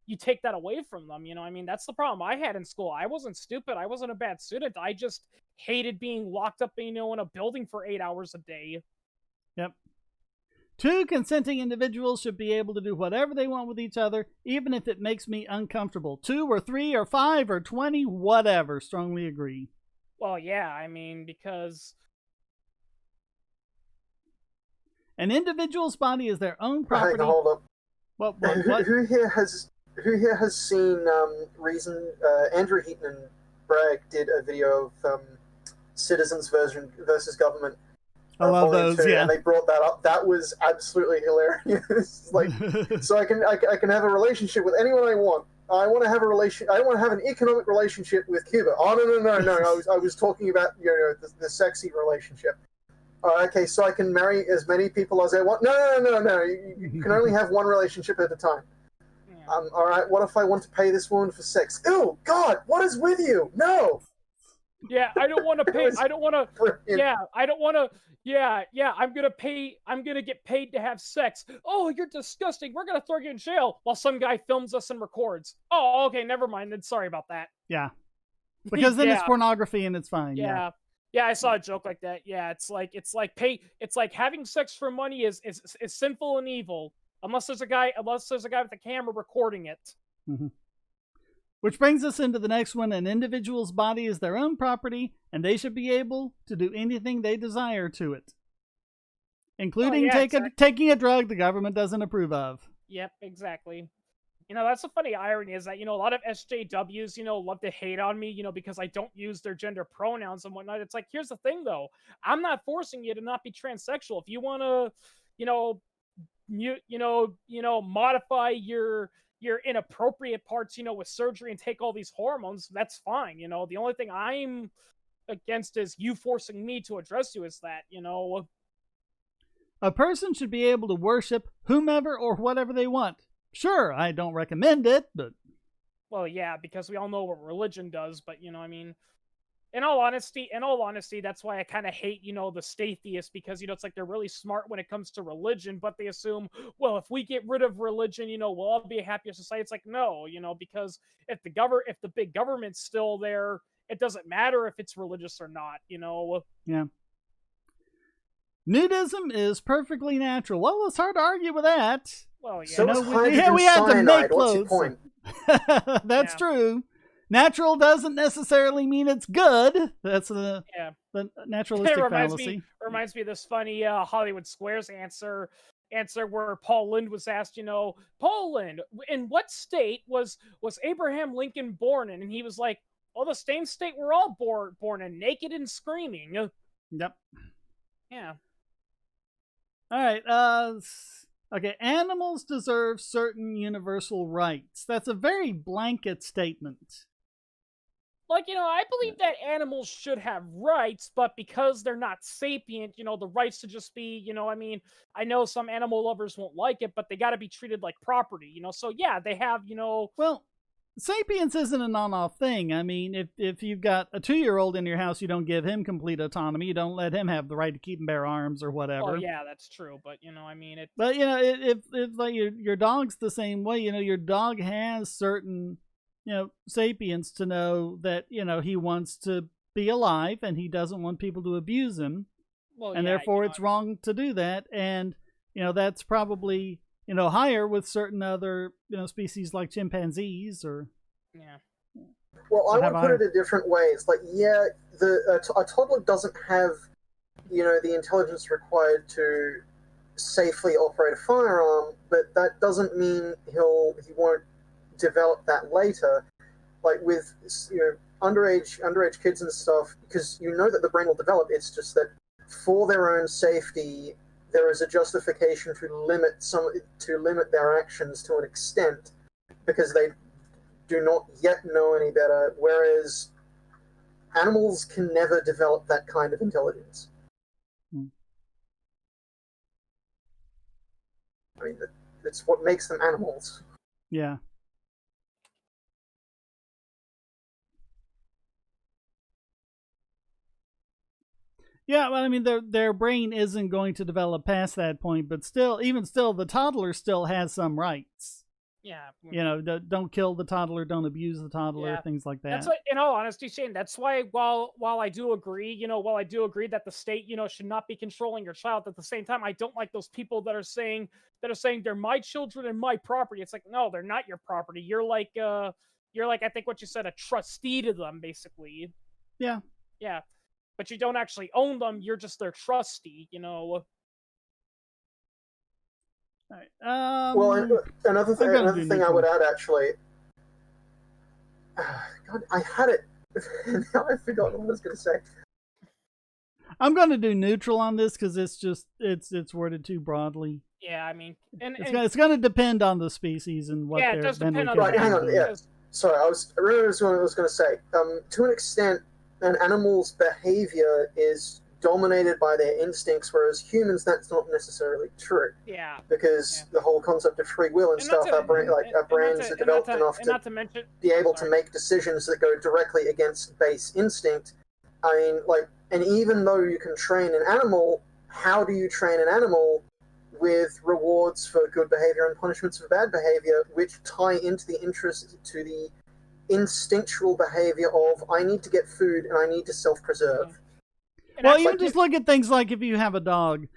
you take that away from them. That's the problem I had in school. I wasn't stupid. I wasn't a bad student. I just hated being locked up, in a building for 8 hours a day. Yep. 2 consenting individuals should be able to do whatever they want with each other, even if it makes me uncomfortable. 2 or 3 or 5 or 20, whatever. Strongly agree. Well, yeah, because An individual's body is their own property. Right, hold up. What? Who here has seen Andrew Heaton and Bragg did a video of citizens versus government. I love those, yeah. And they brought that up. That was absolutely hilarious. So I can have a relationship with anyone I want. I want to have an economic relationship with Cuba. Oh no. I was talking about the sexy relationship. Okay, so I can marry as many people as I want. No. You can only have one relationship at a time. Yeah. All right. What if I want to pay this woman for sex? Oh God, what is with you? No. Yeah, I don't want to pay. I don't want to. Brilliant. Yeah, I don't want to. Yeah. I'm gonna pay. I'm gonna get paid to have sex. Oh, you're disgusting. We're gonna throw you in jail while some guy films us and records. Oh, okay, never mind. Then sorry about that. Yeah, because then it's pornography and it's fine. Yeah. Yeah, I saw a joke like that. Yeah, it's like having sex for money is sinful and evil unless there's a guy with a camera recording it. Mm-hmm. Which brings us into the next one. An individual's body is their own property, and they should be able to do anything they desire to it, including taking a drug the government doesn't approve of. Yep, exactly. That's the funny irony is that, a lot of SJWs, love to hate on me, because I don't use their gender pronouns and whatnot. It's like, here's the thing, though. I'm not forcing you to not be transsexual. If you want to, modify your inappropriate parts, with surgery and take all these hormones, that's fine. The only thing I'm against is you forcing me to address you as that, A person should be able to worship whomever or whatever they want. Sure, I don't recommend it, but... Well, yeah, because we all know what religion does, but, in all honesty, that's why I kind of hate, the state theists, because, it's like they're really smart when it comes to religion, but they assume, well, if we get rid of religion, we'll all be a happier society. It's like, no, because if the big government's still there, it doesn't matter if it's religious or not, Yeah. Nudism is perfectly natural. Well, it's hard to argue with that. Well, yeah. So we have to make What's your clothes. point? That's true. Natural doesn't necessarily mean it's good. That's the naturalistic fallacy. Reminds me of this funny Hollywood Squares answer where Paul Lynde was asked, Paul Lynde, in what state was Abraham Lincoln born in? And he was like, well, the same state we're all born in, naked and screaming. Yep. Yeah. All right. Okay. Animals deserve certain universal rights. That's a very blanket statement. Like, I believe that animals should have rights, but because they're not sapient, the rights to just be, I know some animal lovers won't like it, but they got to be treated like property, So, yeah, they have, Well, sapience isn't an on-off thing. I mean, if you've got a 2-year-old in your house, you don't give him complete autonomy. You don't let him have the right to keep and bear arms or whatever. Oh, yeah, that's true. But, But, if like your dog's the same way, your dog has certain, sapience to know that, he wants to be alive and he doesn't want people to abuse him. Well, and therefore it's wrong to do that. And, that's probably... higher with certain other, species like chimpanzees or... Yeah. Well, I would put it a different way. It's like, yeah, a toddler doesn't have, the intelligence required to safely operate a firearm, but that doesn't mean he won't develop that later. Like with, underage kids and stuff, because that the brain will develop. It's just that for their own safety, there is a justification to limit their actions to an extent because they do not yet know any better, whereas animals can never develop that kind of intelligence. I mean, it's what makes them animals. Yeah. Yeah, well, I mean, their brain isn't going to develop past that point, but even still, the toddler still has some rights. Yeah. Don't kill the toddler, don't abuse the toddler, things like that. That's what, in all honesty, Shane, that's why while I do agree, that the state, should not be controlling your child, at the same time, I don't like those people that are saying they're my children and my property. It's like, no, they're not your property. You're like I think what you said, a trustee to them, basically. Yeah. Yeah. But you don't actually own them, you're just their trustee, All right. Well, another thing I would add, actually... God, I had it. Now I've forgotten what I was going to say. I'm going to do neutral on this because it's worded too broadly. Yeah, I mean... It's going to depend on the species and what it does depend on... Right, hang on, yeah. Sorry, I remember what I was going to say. To an extent, an animal's behavior is dominated by their instincts, whereas humans, that's not necessarily true. Yeah. Because the whole concept of free will and stuff, our brains are developed enough to be able to make decisions that go directly against base instinct. I mean, and even though you can train an animal, how do you train an animal with rewards for good behavior and punishments for bad behavior, which tie into the instinctual behavior of, I need to get food and I need to self-preserve. Well, you just look at things like if you have a dog,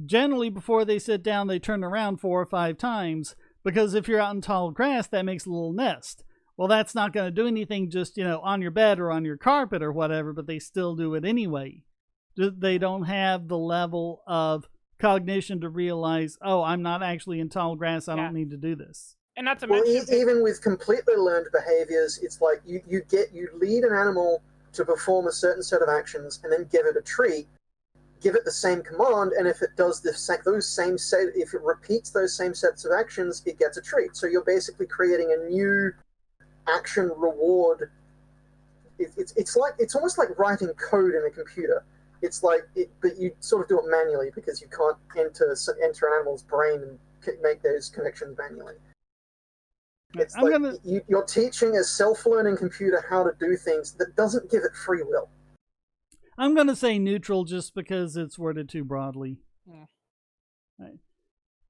generally before they sit down, they turn around 4 or 5 times, because if you're out in tall grass, that makes a little nest. well, that's not going to do anything just, on your bed or on your carpet or whatever, but they still do it anyway. They don't have the level of cognition to realize, oh, I'm not actually in tall grass. I don't need to do this. And not to mention, even with completely learned behaviors, it's like you lead an animal to perform a certain set of actions and then give it a treat, give it the same command, and if it does if it repeats those same sets of actions, it gets a treat. So you're basically creating a new action reward. It's almost like writing code in a computer. It's like but you sort of do it manually because you can't enter an animal's brain and make those connections manually. It's you're teaching a self-learning computer how to do things that doesn't give it free will. I'm going to say neutral just because it's worded too broadly. Yeah. Right.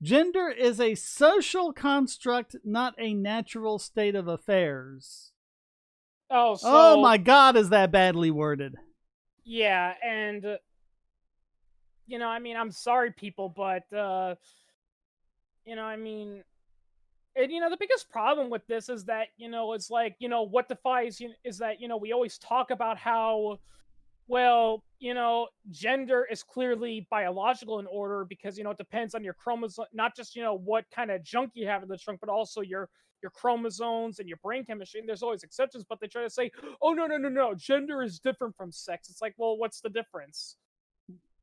Gender is a social construct, not a natural state of affairs. Oh my God, is that badly worded? Yeah, and I'm sorry, people, but and the biggest problem with this is that it's like what defies is that we always talk about how gender is clearly biological in order because it depends on your chromosome, not just what kind of junk you have in the trunk, but also your chromosomes and your brain chemistry. And there's always exceptions, but they try to say, oh no, gender is different from sex. It's like, well, what's the difference?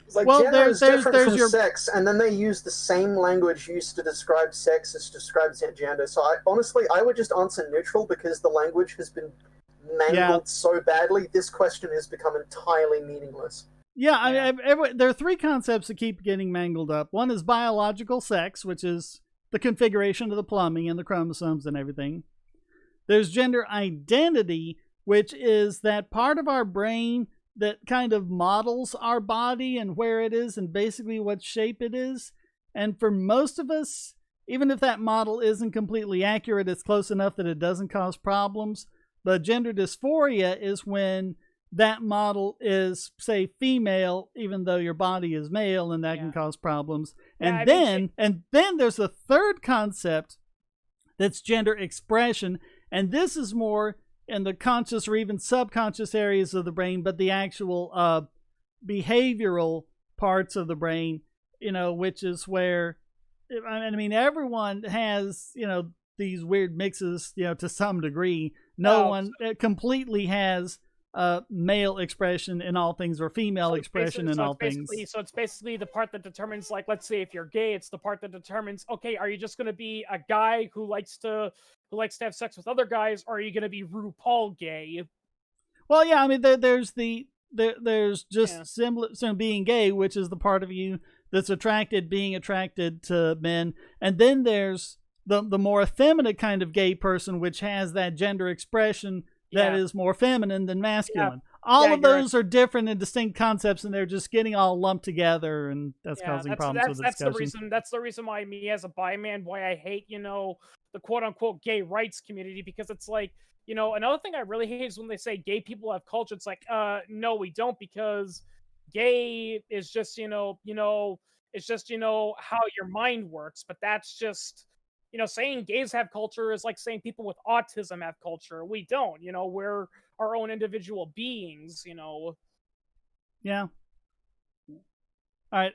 It's like gender is different from sex, and then they use the same language used to describe sex as describes gender. So I would just answer neutral because the language has been mangled so badly. This question has become entirely meaningless. Yeah, there are three concepts that keep getting mangled up. One is biological sex, which is the configuration of the plumbing and the chromosomes and everything. There's gender identity, which is that part of our brain that kind of models our body and where it is and basically what shape it is. And for most of us, even if that model isn't completely accurate, it's close enough that it doesn't cause problems. But gender dysphoria is when that model is, say, female, even though your body is male, and that can cause problems. And then there's a third concept that's gender expression, and this is more in the conscious or even subconscious areas of the brain, but the actual behavioral parts of the brain, which is where, everyone has, these weird mixes, to some degree. No one completely has male expression in all things or female expression in all things. So it's basically the part that determines, like, let's say if you're gay, it's the part that determines, okay, are you just going to be a guy who likes to have sex with other guys, or are you going to be RuPaul gay? Well, yeah, there's being gay, which is the part of you that's being attracted to men, and then there's the more effeminate kind of gay person, which has that gender expression that is more feminine than masculine. All of those are different and distinct concepts, and they're just getting all lumped together, and that's causing problems with the discussion. That's the reason why me as a bi man, why I hate, the quote unquote gay rights community, because it's like, another thing I really hate is when they say gay people have culture. It's like, no, we don't, because gay is just, it's just, how your mind works, but that's just, saying gays have culture is like saying people with autism have culture. We don't, we're our own individual beings, Yeah. All right.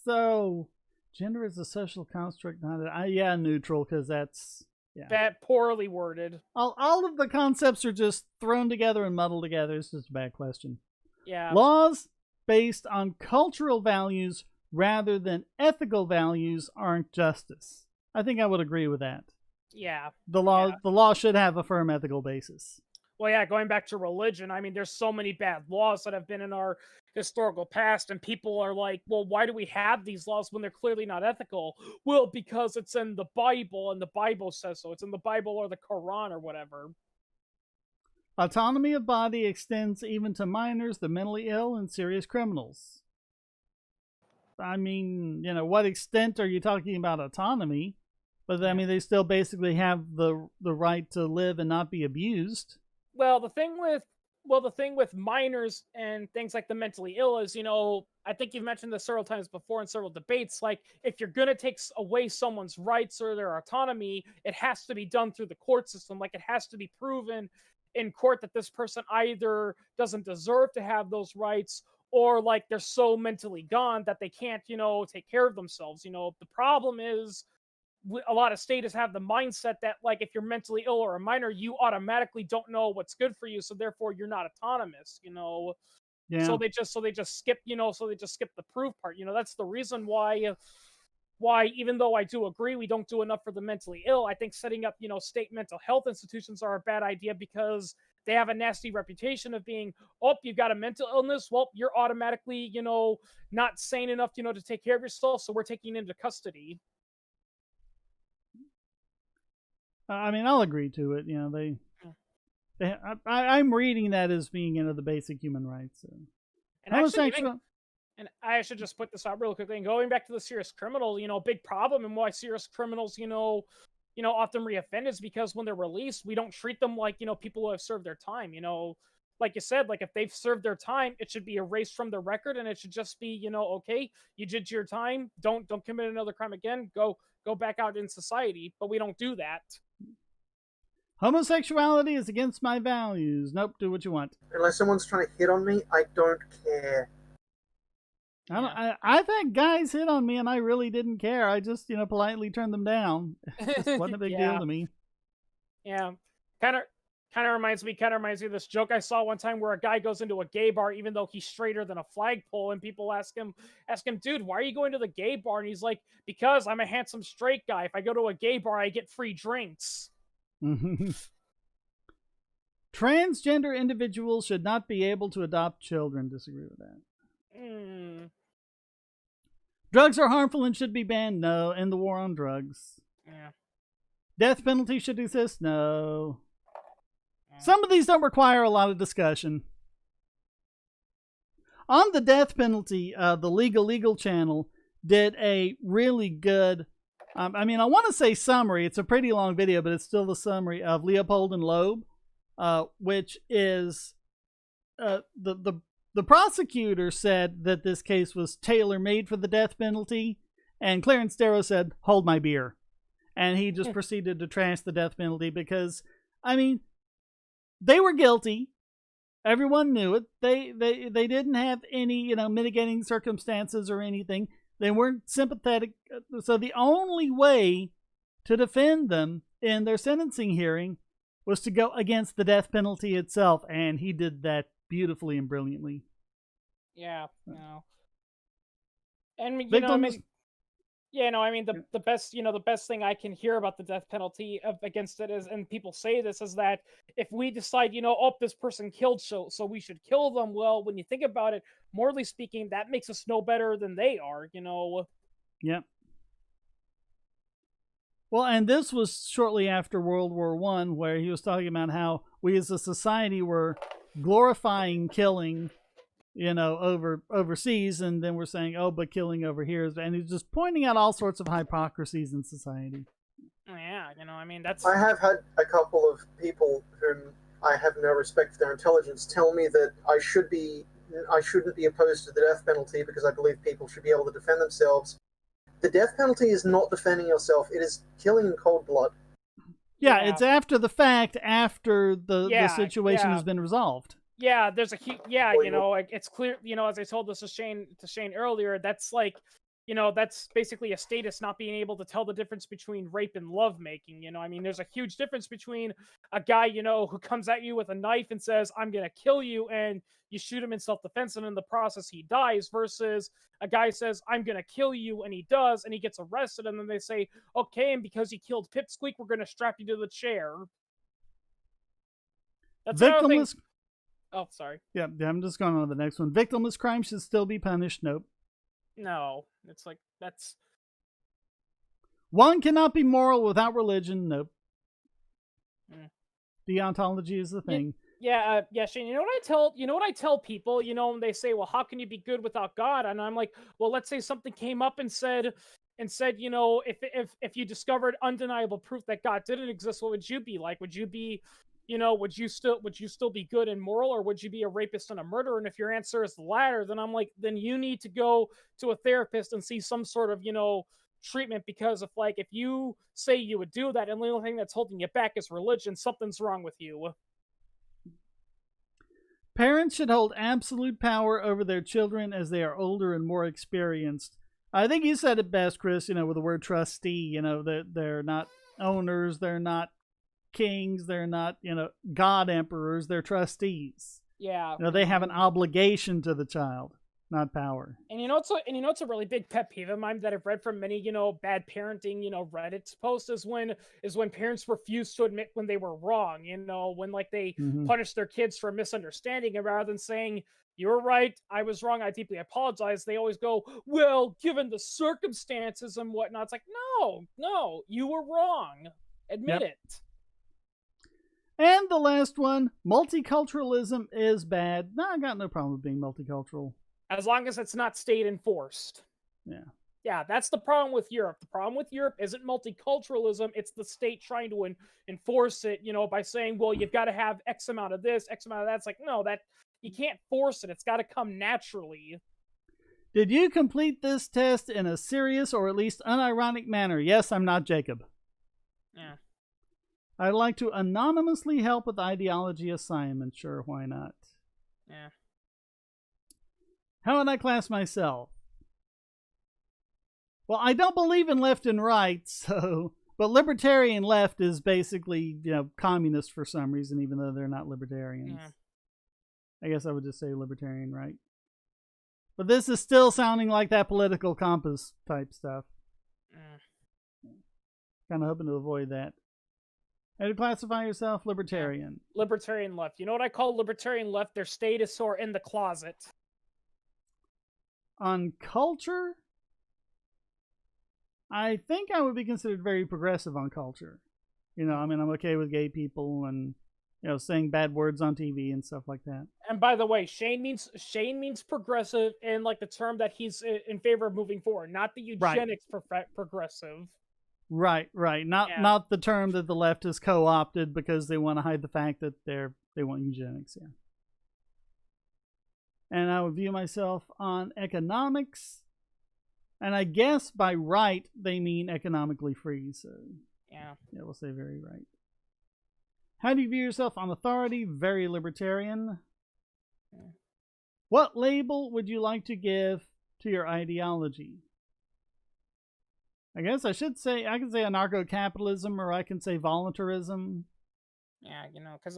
So gender is a social construct, not neutral, because that's that poorly worded. All of the concepts are just thrown together and muddled together. It's just a bad question. Yeah. Laws based on cultural values rather than ethical values aren't justice. I think I would agree with that. Yeah. The law should have a firm ethical basis. Well, yeah, going back to religion, there's so many bad laws that have been in our historical past, and people are like, well, why do we have these laws when they're clearly not ethical? Well, because it's in the Bible, and the Bible says so. It's in the Bible or the Quran or whatever. Autonomy of body extends even to minors, the mentally ill, and serious criminals. What extent are you talking about autonomy? But they still basically have the right to live and not be abused. Well, the thing with well, the thing with minors and things like the mentally ill is, I think you've mentioned this several times before in several debates. Like, if you're going to take away someone's rights or their autonomy, it has to be done through the court system. Like, it has to be proven in court that this person either doesn't deserve to have those rights, or like they're so mentally gone that they can't, take care of themselves. The problem is, a lot of states have the mindset that, like, if you're mentally ill or a minor, you automatically don't know what's good for you, so therefore you're not autonomous. Yeah. So they just skip, the proof part. That's the reason why, even though I do agree we don't do enough for the mentally ill, I think setting up, state mental health institutions are a bad idea, because they have a nasty reputation of being, oh, you've got a mental illness, well, you're automatically, not sane enough, to take care of yourself, so we're taking you into custody. I mean, I'll agree to it. I'm reading that as being, the basic human rights. And actually, and I should just put this out real quickly. And going back to the serious criminal, big problem, and why serious criminals, often reoffend is because when they're released, we don't treat them like, people who have served their time. Like you said, like, if they've served their time, it should be erased from the record, and it should just be, okay, you did your time. Don't commit another crime again. Go back out in society. But we don't do that. Homosexuality is against my values. Nope, do what you want. Unless someone's trying to hit on me, I don't care. I've had guys hit on me and I really didn't care. I just, politely turned them down. It just wasn't a big deal to me. Yeah. Kind of reminds me of this joke I saw one time where a guy goes into a gay bar even though he's straighter than a flagpole, and people ask him, dude, why are you going to the gay bar? And he's like, because I'm a handsome straight guy. If I go to a gay bar, I get free drinks. Transgender individuals should not be able to adopt children. Disagree with that. Drugs are harmful and should be banned. No. End the war on drugs. Yeah. Death penalty should exist. No. Some of these don't require a lot of discussion. On the death penalty, the Legal channel did a really good, I want to say summary. It's a pretty long video, but it's still the summary of Leopold and Loeb, which is the prosecutor said that this case was tailor-made for the death penalty, and Clarence Darrow said, hold my beer. And he just proceeded to trash the death penalty because, they were guilty. Everyone knew it. They didn't have any, mitigating circumstances or anything. They weren't sympathetic. So the only way to defend them in their sentencing hearing was to go against the death penalty itself, and he did that beautifully and brilliantly. Yeah, and Victims, the best thing I can hear about the death penalty against it is, and people say this, is that if we decide, this person killed, so we should kill them. Well, when you think about it, morally speaking, that makes us no better than they are. Yep. Well, and this was shortly after World War I, where he was talking about how we as a society were glorifying killing, overseas, and then we're saying, oh, but killing over here is, and he's just pointing out all sorts of hypocrisies in society. Yeah, that's... I have had a couple of people whom I have no respect for their intelligence tell me that I shouldn't be opposed to the death penalty because I believe people should be able to defend themselves. The death penalty is not defending yourself. It is killing in cold blood. Yeah, it's after the fact, after the situation has been resolved. Yeah, there's it's clear, as I told this to Shane earlier, that's like, that's basically a status, not being able to tell the difference between rape and lovemaking. There's a huge difference between a guy, who comes at you with a knife and says, I'm going to kill you, and you shoot him in self-defense, and in the process he dies, versus a guy says, I'm going to kill you, and he does, and he gets arrested, and then they say, okay, and because you killed Pipsqueak, we're going to strap you to the chair. That's victimless. Oh, sorry. Yeah, I'm just going on to the next one. Victimless crime should still be punished. Nope. No, it's like, that's... One cannot be moral without religion. Nope. Deontology is the thing. Yeah, Shane, you know what I tell people, when they say, well, how can you be good without God? And I'm like, well, let's say something came up and said, if you discovered undeniable proof that God didn't exist, what would you be like? Would you be would you still be good and moral, or would you be a rapist and a murderer? And if your answer is the latter, then I'm like, then you need to go to a therapist and see some sort of, treatment, because if you say you would do that and the only thing that's holding you back is religion, something's wrong with you. Parents should hold absolute power over their children as they are older and more experienced. I think you said it best, Chris, with the word trustee. They're not owners, they're not kings, they're not, god emperors, they're trustees. Yeah. They have an obligation to the child, not power. And it's a really big pet peeve of mine that I've read from many, bad parenting, Reddit posts is when parents refuse to admit when they were wrong, when they punish their kids for misunderstanding, and rather than saying, "You're right, I was wrong, I deeply apologize," they always go, "Well, given the circumstances and whatnot." It's like, no, you were wrong. Admit it. And the last one, multiculturalism is bad. No, I got no problem with being multicultural. As long as it's not state enforced. Yeah. Yeah, that's the problem with Europe. The problem with Europe isn't multiculturalism. It's the state trying to enforce it, by saying, well, you've got to have X amount of this, X amount of that. It's like, no, that you can't force it. It's got to come naturally. Did you complete this test in a serious or at least unironic manner? Yes, I'm not Jacob. Yeah. I'd like to anonymously help with ideology assignments. Sure, why not? Yeah. How would I class myself? Well, I don't believe in left and right, but libertarian left is basically, communist for some reason, even though they're not libertarians. Yeah. I guess I would just say libertarian right. But this is still sounding like that political compass type stuff. Kind of hoping to avoid that. How to classify yourself? Libertarian. Libertarian left. You know what I call libertarian left? Their status or in the closet. On culture, I think I would be considered very progressive on culture. I'm okay with gay people and, saying bad words on TV and stuff like that. And by the way, Shane means progressive in the term that he's in favor of moving forward, not the eugenics progressive. Right. Not the term that the left has co-opted because they want to hide the fact that they want eugenics. Yeah. And I would view myself on economics. And I guess by right, they mean economically free. So, yeah, we'll say very right. How do you view yourself on authority? Very libertarian. Yeah. What label would you like to give to your ideology? I guess I can say anarcho-capitalism, or I can say voluntarism. Yeah, because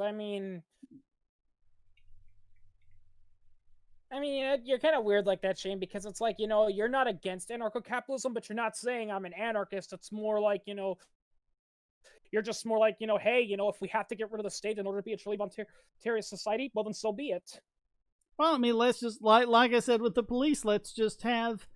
you're kind of weird like that, Shane, because it's like, you're not against anarcho-capitalism, but you're not saying I'm an anarchist. It's more like, you're just more like, hey, if we have to get rid of the state in order to be a truly voluntary society, well, then so be it. Well, let's just, like I said with the police, let's just have,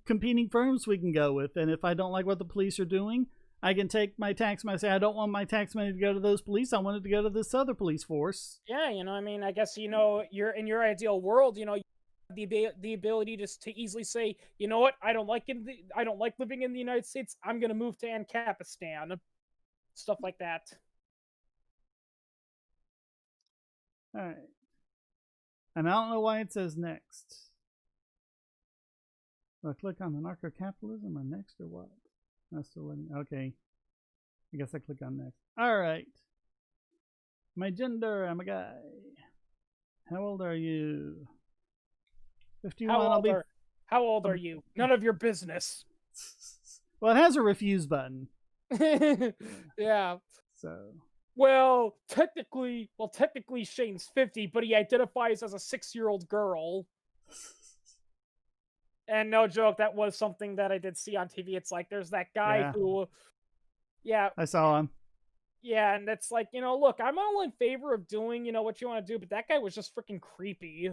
competing firms we can go with. And if I don't like what the police are doing, I can take my tax money, say I don't want my tax money to go to those police. I want it to go to this other police force. Yeah, I guess, you're in your ideal world, you have the ability to easily say, you know what, I don't like living in the United States. I'm going to move to Ancapistan. Stuff like that. All right. And I don't know why it says next. Do I click on anarcho-capitalism or next or what? That's still letting. Okay. I guess I click on next. All right. My gender, I'm a guy. How old are you? 51. How old are you? None of your business. Well, it has a refuse button. Yeah. So. Well, technically Shane's 50, but he identifies as a 6-year-old girl. And no joke, that was something that I did see on TV. It's like, there's that guy who... Yeah. I saw him. Yeah, and it's like, look, I'm all in favor of doing, what you want to do, but that guy was just freaking creepy.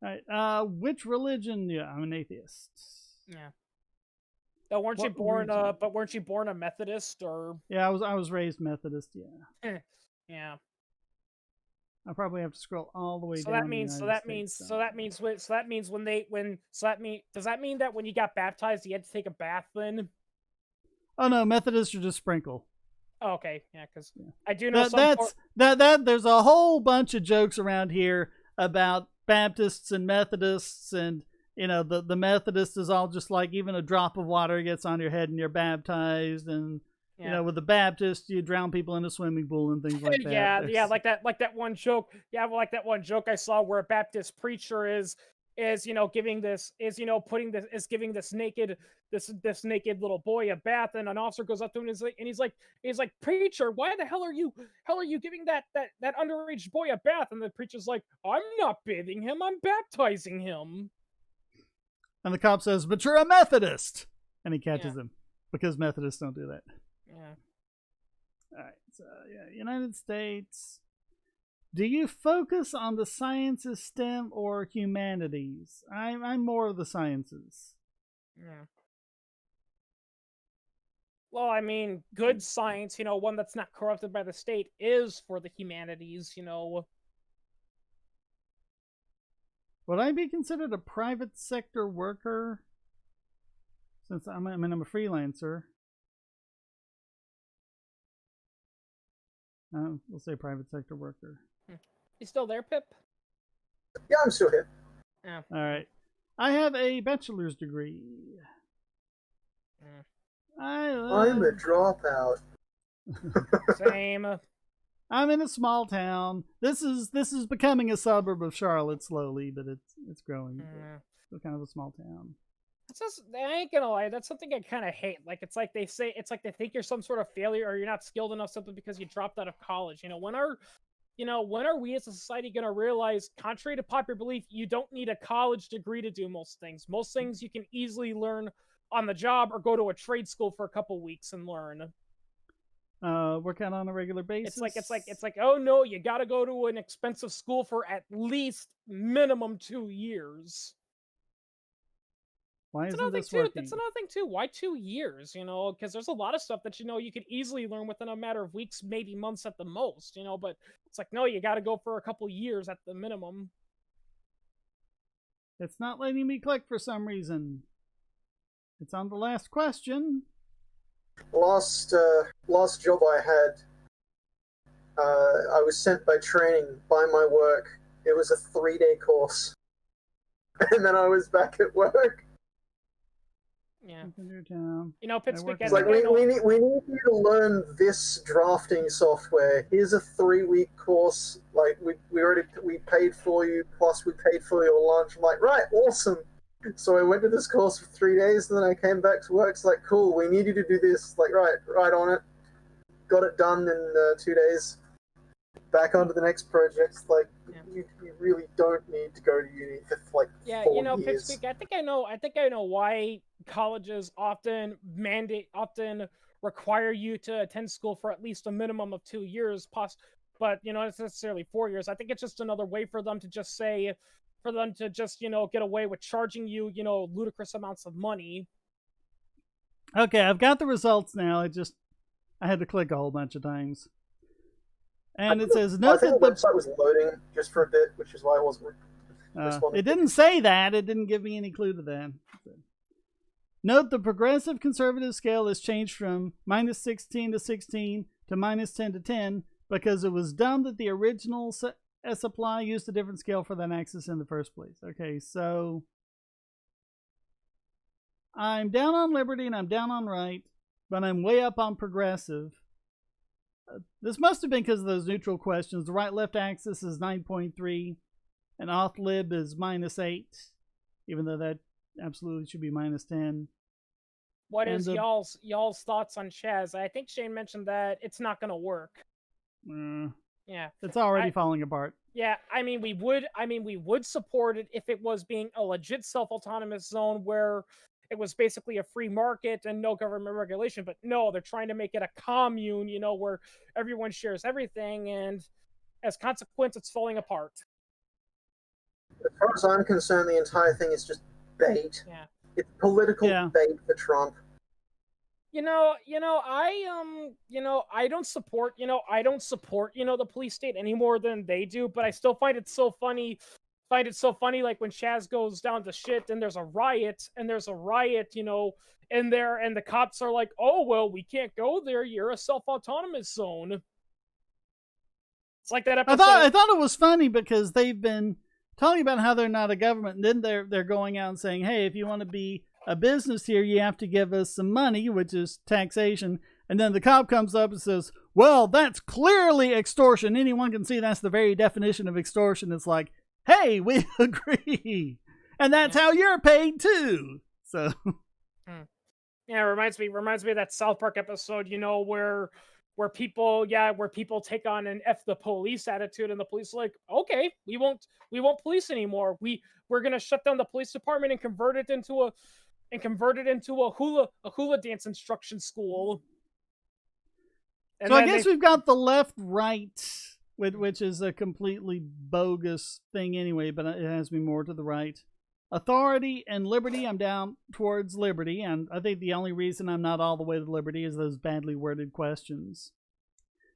All right. Which religion? Yeah, I'm an atheist. Yeah. Oh, weren't you born a Methodist or? Yeah, I was raised Methodist. Yeah. Yeah. I probably have to scroll all the way down. Does that mean that when you got baptized you had to take a bath then? Oh no, Methodists are just sprinkle. Oh, okay, yeah, because Yeah. I do know There's a whole bunch of jokes around here about Baptists and Methodists, and the Methodist is all just like even a drop of water gets on your head and you're baptized, and with the Baptist you drown people in a swimming pool and things like that. yeah, like that one joke. Yeah, like that one joke I saw where a Baptist preacher is giving this naked little boy a bath, and an officer goes up to him and he's like, preacher, why the hell are you giving that underage boy a bath? And the preacher's like, I'm not bathing him, I'm baptizing him. And the cop says, but you're a Methodist, and he catches him because Methodists don't do that. Yeah. All right, so United States. Do you focus on the sciences, STEM, or humanities? I'm more of the sciences. Yeah. Well, I mean, good science, one that's not corrupted by the state, is for the humanities, Would I be considered a private sector worker? Since I'm a freelancer. We'll say private sector worker. You still there, Pip? Yeah, I'm still here. Yeah. All right. I have a bachelor's degree. I'm a dropout. Same. I'm in a small town. This is becoming a suburb of Charlotte slowly, but it's growing. Still kind of a small town. It's just, I ain't gonna lie, that's something I kind of hate. Like, it's like they think you're some sort of failure, or you're not skilled enough simply because you dropped out of college. When are we as a society gonna realize, contrary to popular belief, you don't need a college degree to do most things. Most things you can easily learn on the job, or go to a trade school for a couple weeks and learn. Work out on a regular basis. It's like, oh no, you gotta go to an expensive school for at least minimum 2 years. Why isn't this working? That's another thing too. Why 2 years? Because there's a lot of stuff that you could easily learn within a matter of weeks, maybe months at the most. But it's like, no, you got to go for a couple years at the minimum. It's not letting me click for some reason. It's on the last question. Last job I had, I was sent by training by my work. It was a 3-day course, and then I was back at work. Yeah. Pittsburgh. It's like we need you to learn this drafting software. Here's a 3-week course. Like we paid for you, plus we paid for your lunch. I'm like, right, awesome. So I went to this course for 3 days, and then I came back to work. It's like, cool, we need you to do this. Like, right on it. Got it done in 2 days. Back onto the next project. Like, you really don't need to go to uni for 4 years. Pittsburgh, I think I know why colleges often require you to attend school for at least a minimum of 2 years, but not necessarily 4 years. I think it's just another way for them to just get away with charging you, ludicrous amounts of money. Okay, I've got the results now. I had to click a whole bunch of times. And it says I think the website was loading just for a bit, which is why I wasn't responding. It didn't say that. It didn't give me any clue to that. Note the progressive conservative scale has changed from -16 to 16 to -10 to 10 because it was dumb that the original Sapply used a different scale for that axis in the first place. Okay, so I'm down on liberty and I'm down on right, but I'm way up on progressive. This must have been because of those neutral questions. The right-left axis is 9.3, and auth-lib is -8, even though that absolutely should be -10. What is y'all's thoughts on Chaz? I think Shane mentioned that it's not going to work. Yeah, it's already falling apart. Yeah, we would support it if it was being a legit self-autonomous zone where it was basically a free market and no government regulation. But no, they're trying to make it a commune, where everyone shares everything, and as a consequence, it's falling apart. As far as I'm concerned, the entire thing is just bait. Yeah, it's political bait for Trump. I don't support the police state any more than they do, but I still find it so funny find it so funny, like when Chaz goes down to shit and there's a riot, you know, in there, and the cops are like, "Oh well, we can't go there. You're a self-autonomous zone." It's like that episode. I thought it was funny because they've been talking about how they're not a government, and then they're going out and saying, "Hey, if you want to be a business here, you have to give us some money," which is taxation. And then the cop comes up and says, "Well, that's clearly extortion. Anyone can see that's the very definition of extortion." It's like, hey, we agree, and that's how you're paid too. So, yeah, it reminds me of that South Park episode, you know, where people take on an F the police attitude, and the police are like, "Okay, we won't police anymore. We're gonna shut down the police department and convert it into a hula dance instruction school." And so I guess we've got the left right, which is a completely bogus thing anyway, but it has me more to the right. Authority and liberty, I'm down towards liberty, and I think the only reason I'm not all the way to liberty is those badly worded questions.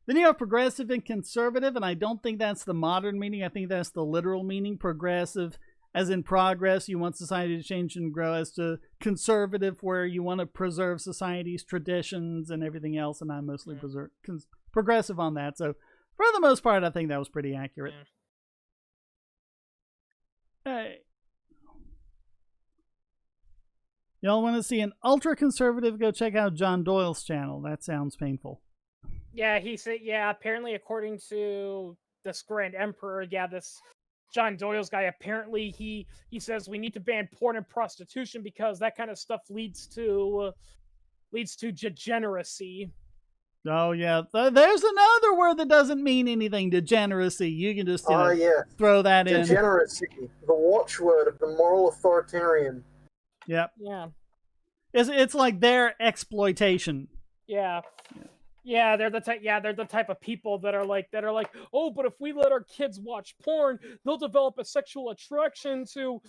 Then you have progressive and conservative, and I don't think that's the modern meaning. I think that's the literal meaning. Progressive, as in progress, you want society to change and grow, as to conservative, where you want to preserve society's traditions and everything else, and I'm mostly progressive on that. So for the most part, I think that was pretty accurate. Hey. Y'all want to see an ultra-conservative? Go check out John Doyle's channel. That sounds painful. Yeah, he said, apparently according to this Grand Emperor, this John Doyle's guy, apparently he says we need to ban porn and prostitution because that kind of stuff leads to degeneracy. Oh yeah, there's another word that doesn't mean anything. Degeneracy. You can just throw that in. Degeneracy, the watchword of the moral authoritarian. Yep. Yeah. It's like their exploitation. Yeah. Yeah, they're the type of people that are like, "Oh, but if we let our kids watch porn, they'll develop a sexual attraction to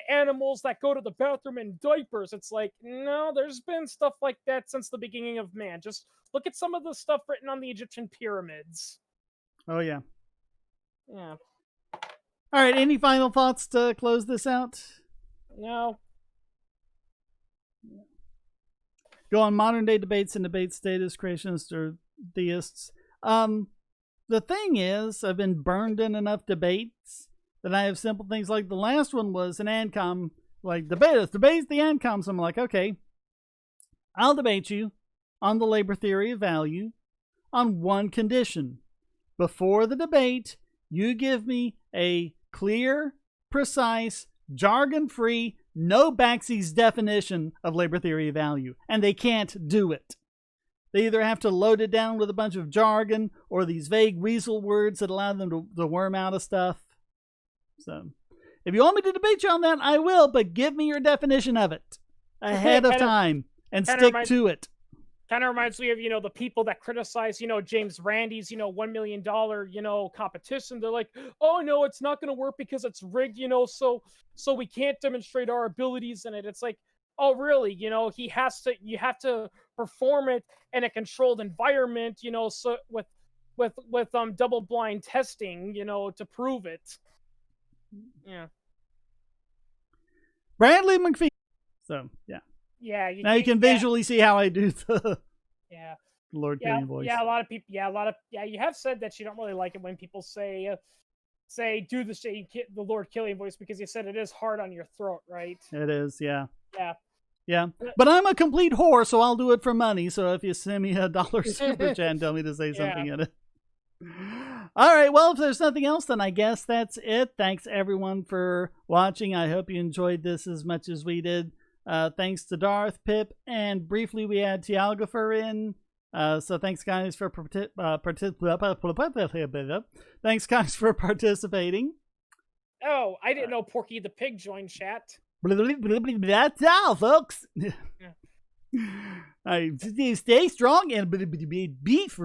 animals that go to the bathroom in diapers." It's like, no, there's been stuff like that since the beginning of man. Just look at some of the stuff written on the Egyptian pyramids. Oh yeah. Yeah. All right, any final thoughts to close this out? No. Go on modern day debates and debate statists, creationists, or theists. The thing is, I've been burned in enough debates that I have simple things like the last one was an ANCOM, like debate the ANCOM. So I'm like, okay, I'll debate you on the labor theory of value on one condition. Before the debate, you give me a clear, precise, jargon-free, no backsies definition of labor theory of value, and they can't do it. They either have to load it down with a bunch of jargon or these vague weasel words that allow them to worm out of stuff. So, if you want me to debate you on that, I will, but give me your definition of it ahead of time and stick to it. Kind of reminds me of, the people that criticize, James Randi's, $1 million, competition. They're like, "Oh no, it's not going to work because it's rigged, so we can't demonstrate our abilities in it." It's like, oh really? You have to perform it in a controlled environment, so with double blind testing, to prove it. Yeah. Bradley McPhee. So yeah. Yeah. Now you can visually see how I do the Lord Killing voice. Yeah, a lot of people. You have said that you don't really like it when people say do the Lord Killing voice, because you said it is hard on your throat, right? It is, yeah. Yeah. Yeah, but I'm a complete whore, so I'll do it for money. So if you send me $1 super chat and tell me to say something in it. All right, well, if there's nothing else, then I guess that's it. Thanks, everyone, for watching. I hope you enjoyed this as much as we did. Thanks to Darth, Pip, and briefly we had Tealgopher in. So thanks, guys, for thanks, guys, for participating. Oh, I didn't know Porky the Pig joined chat. That's all, folks. Stay strong and be for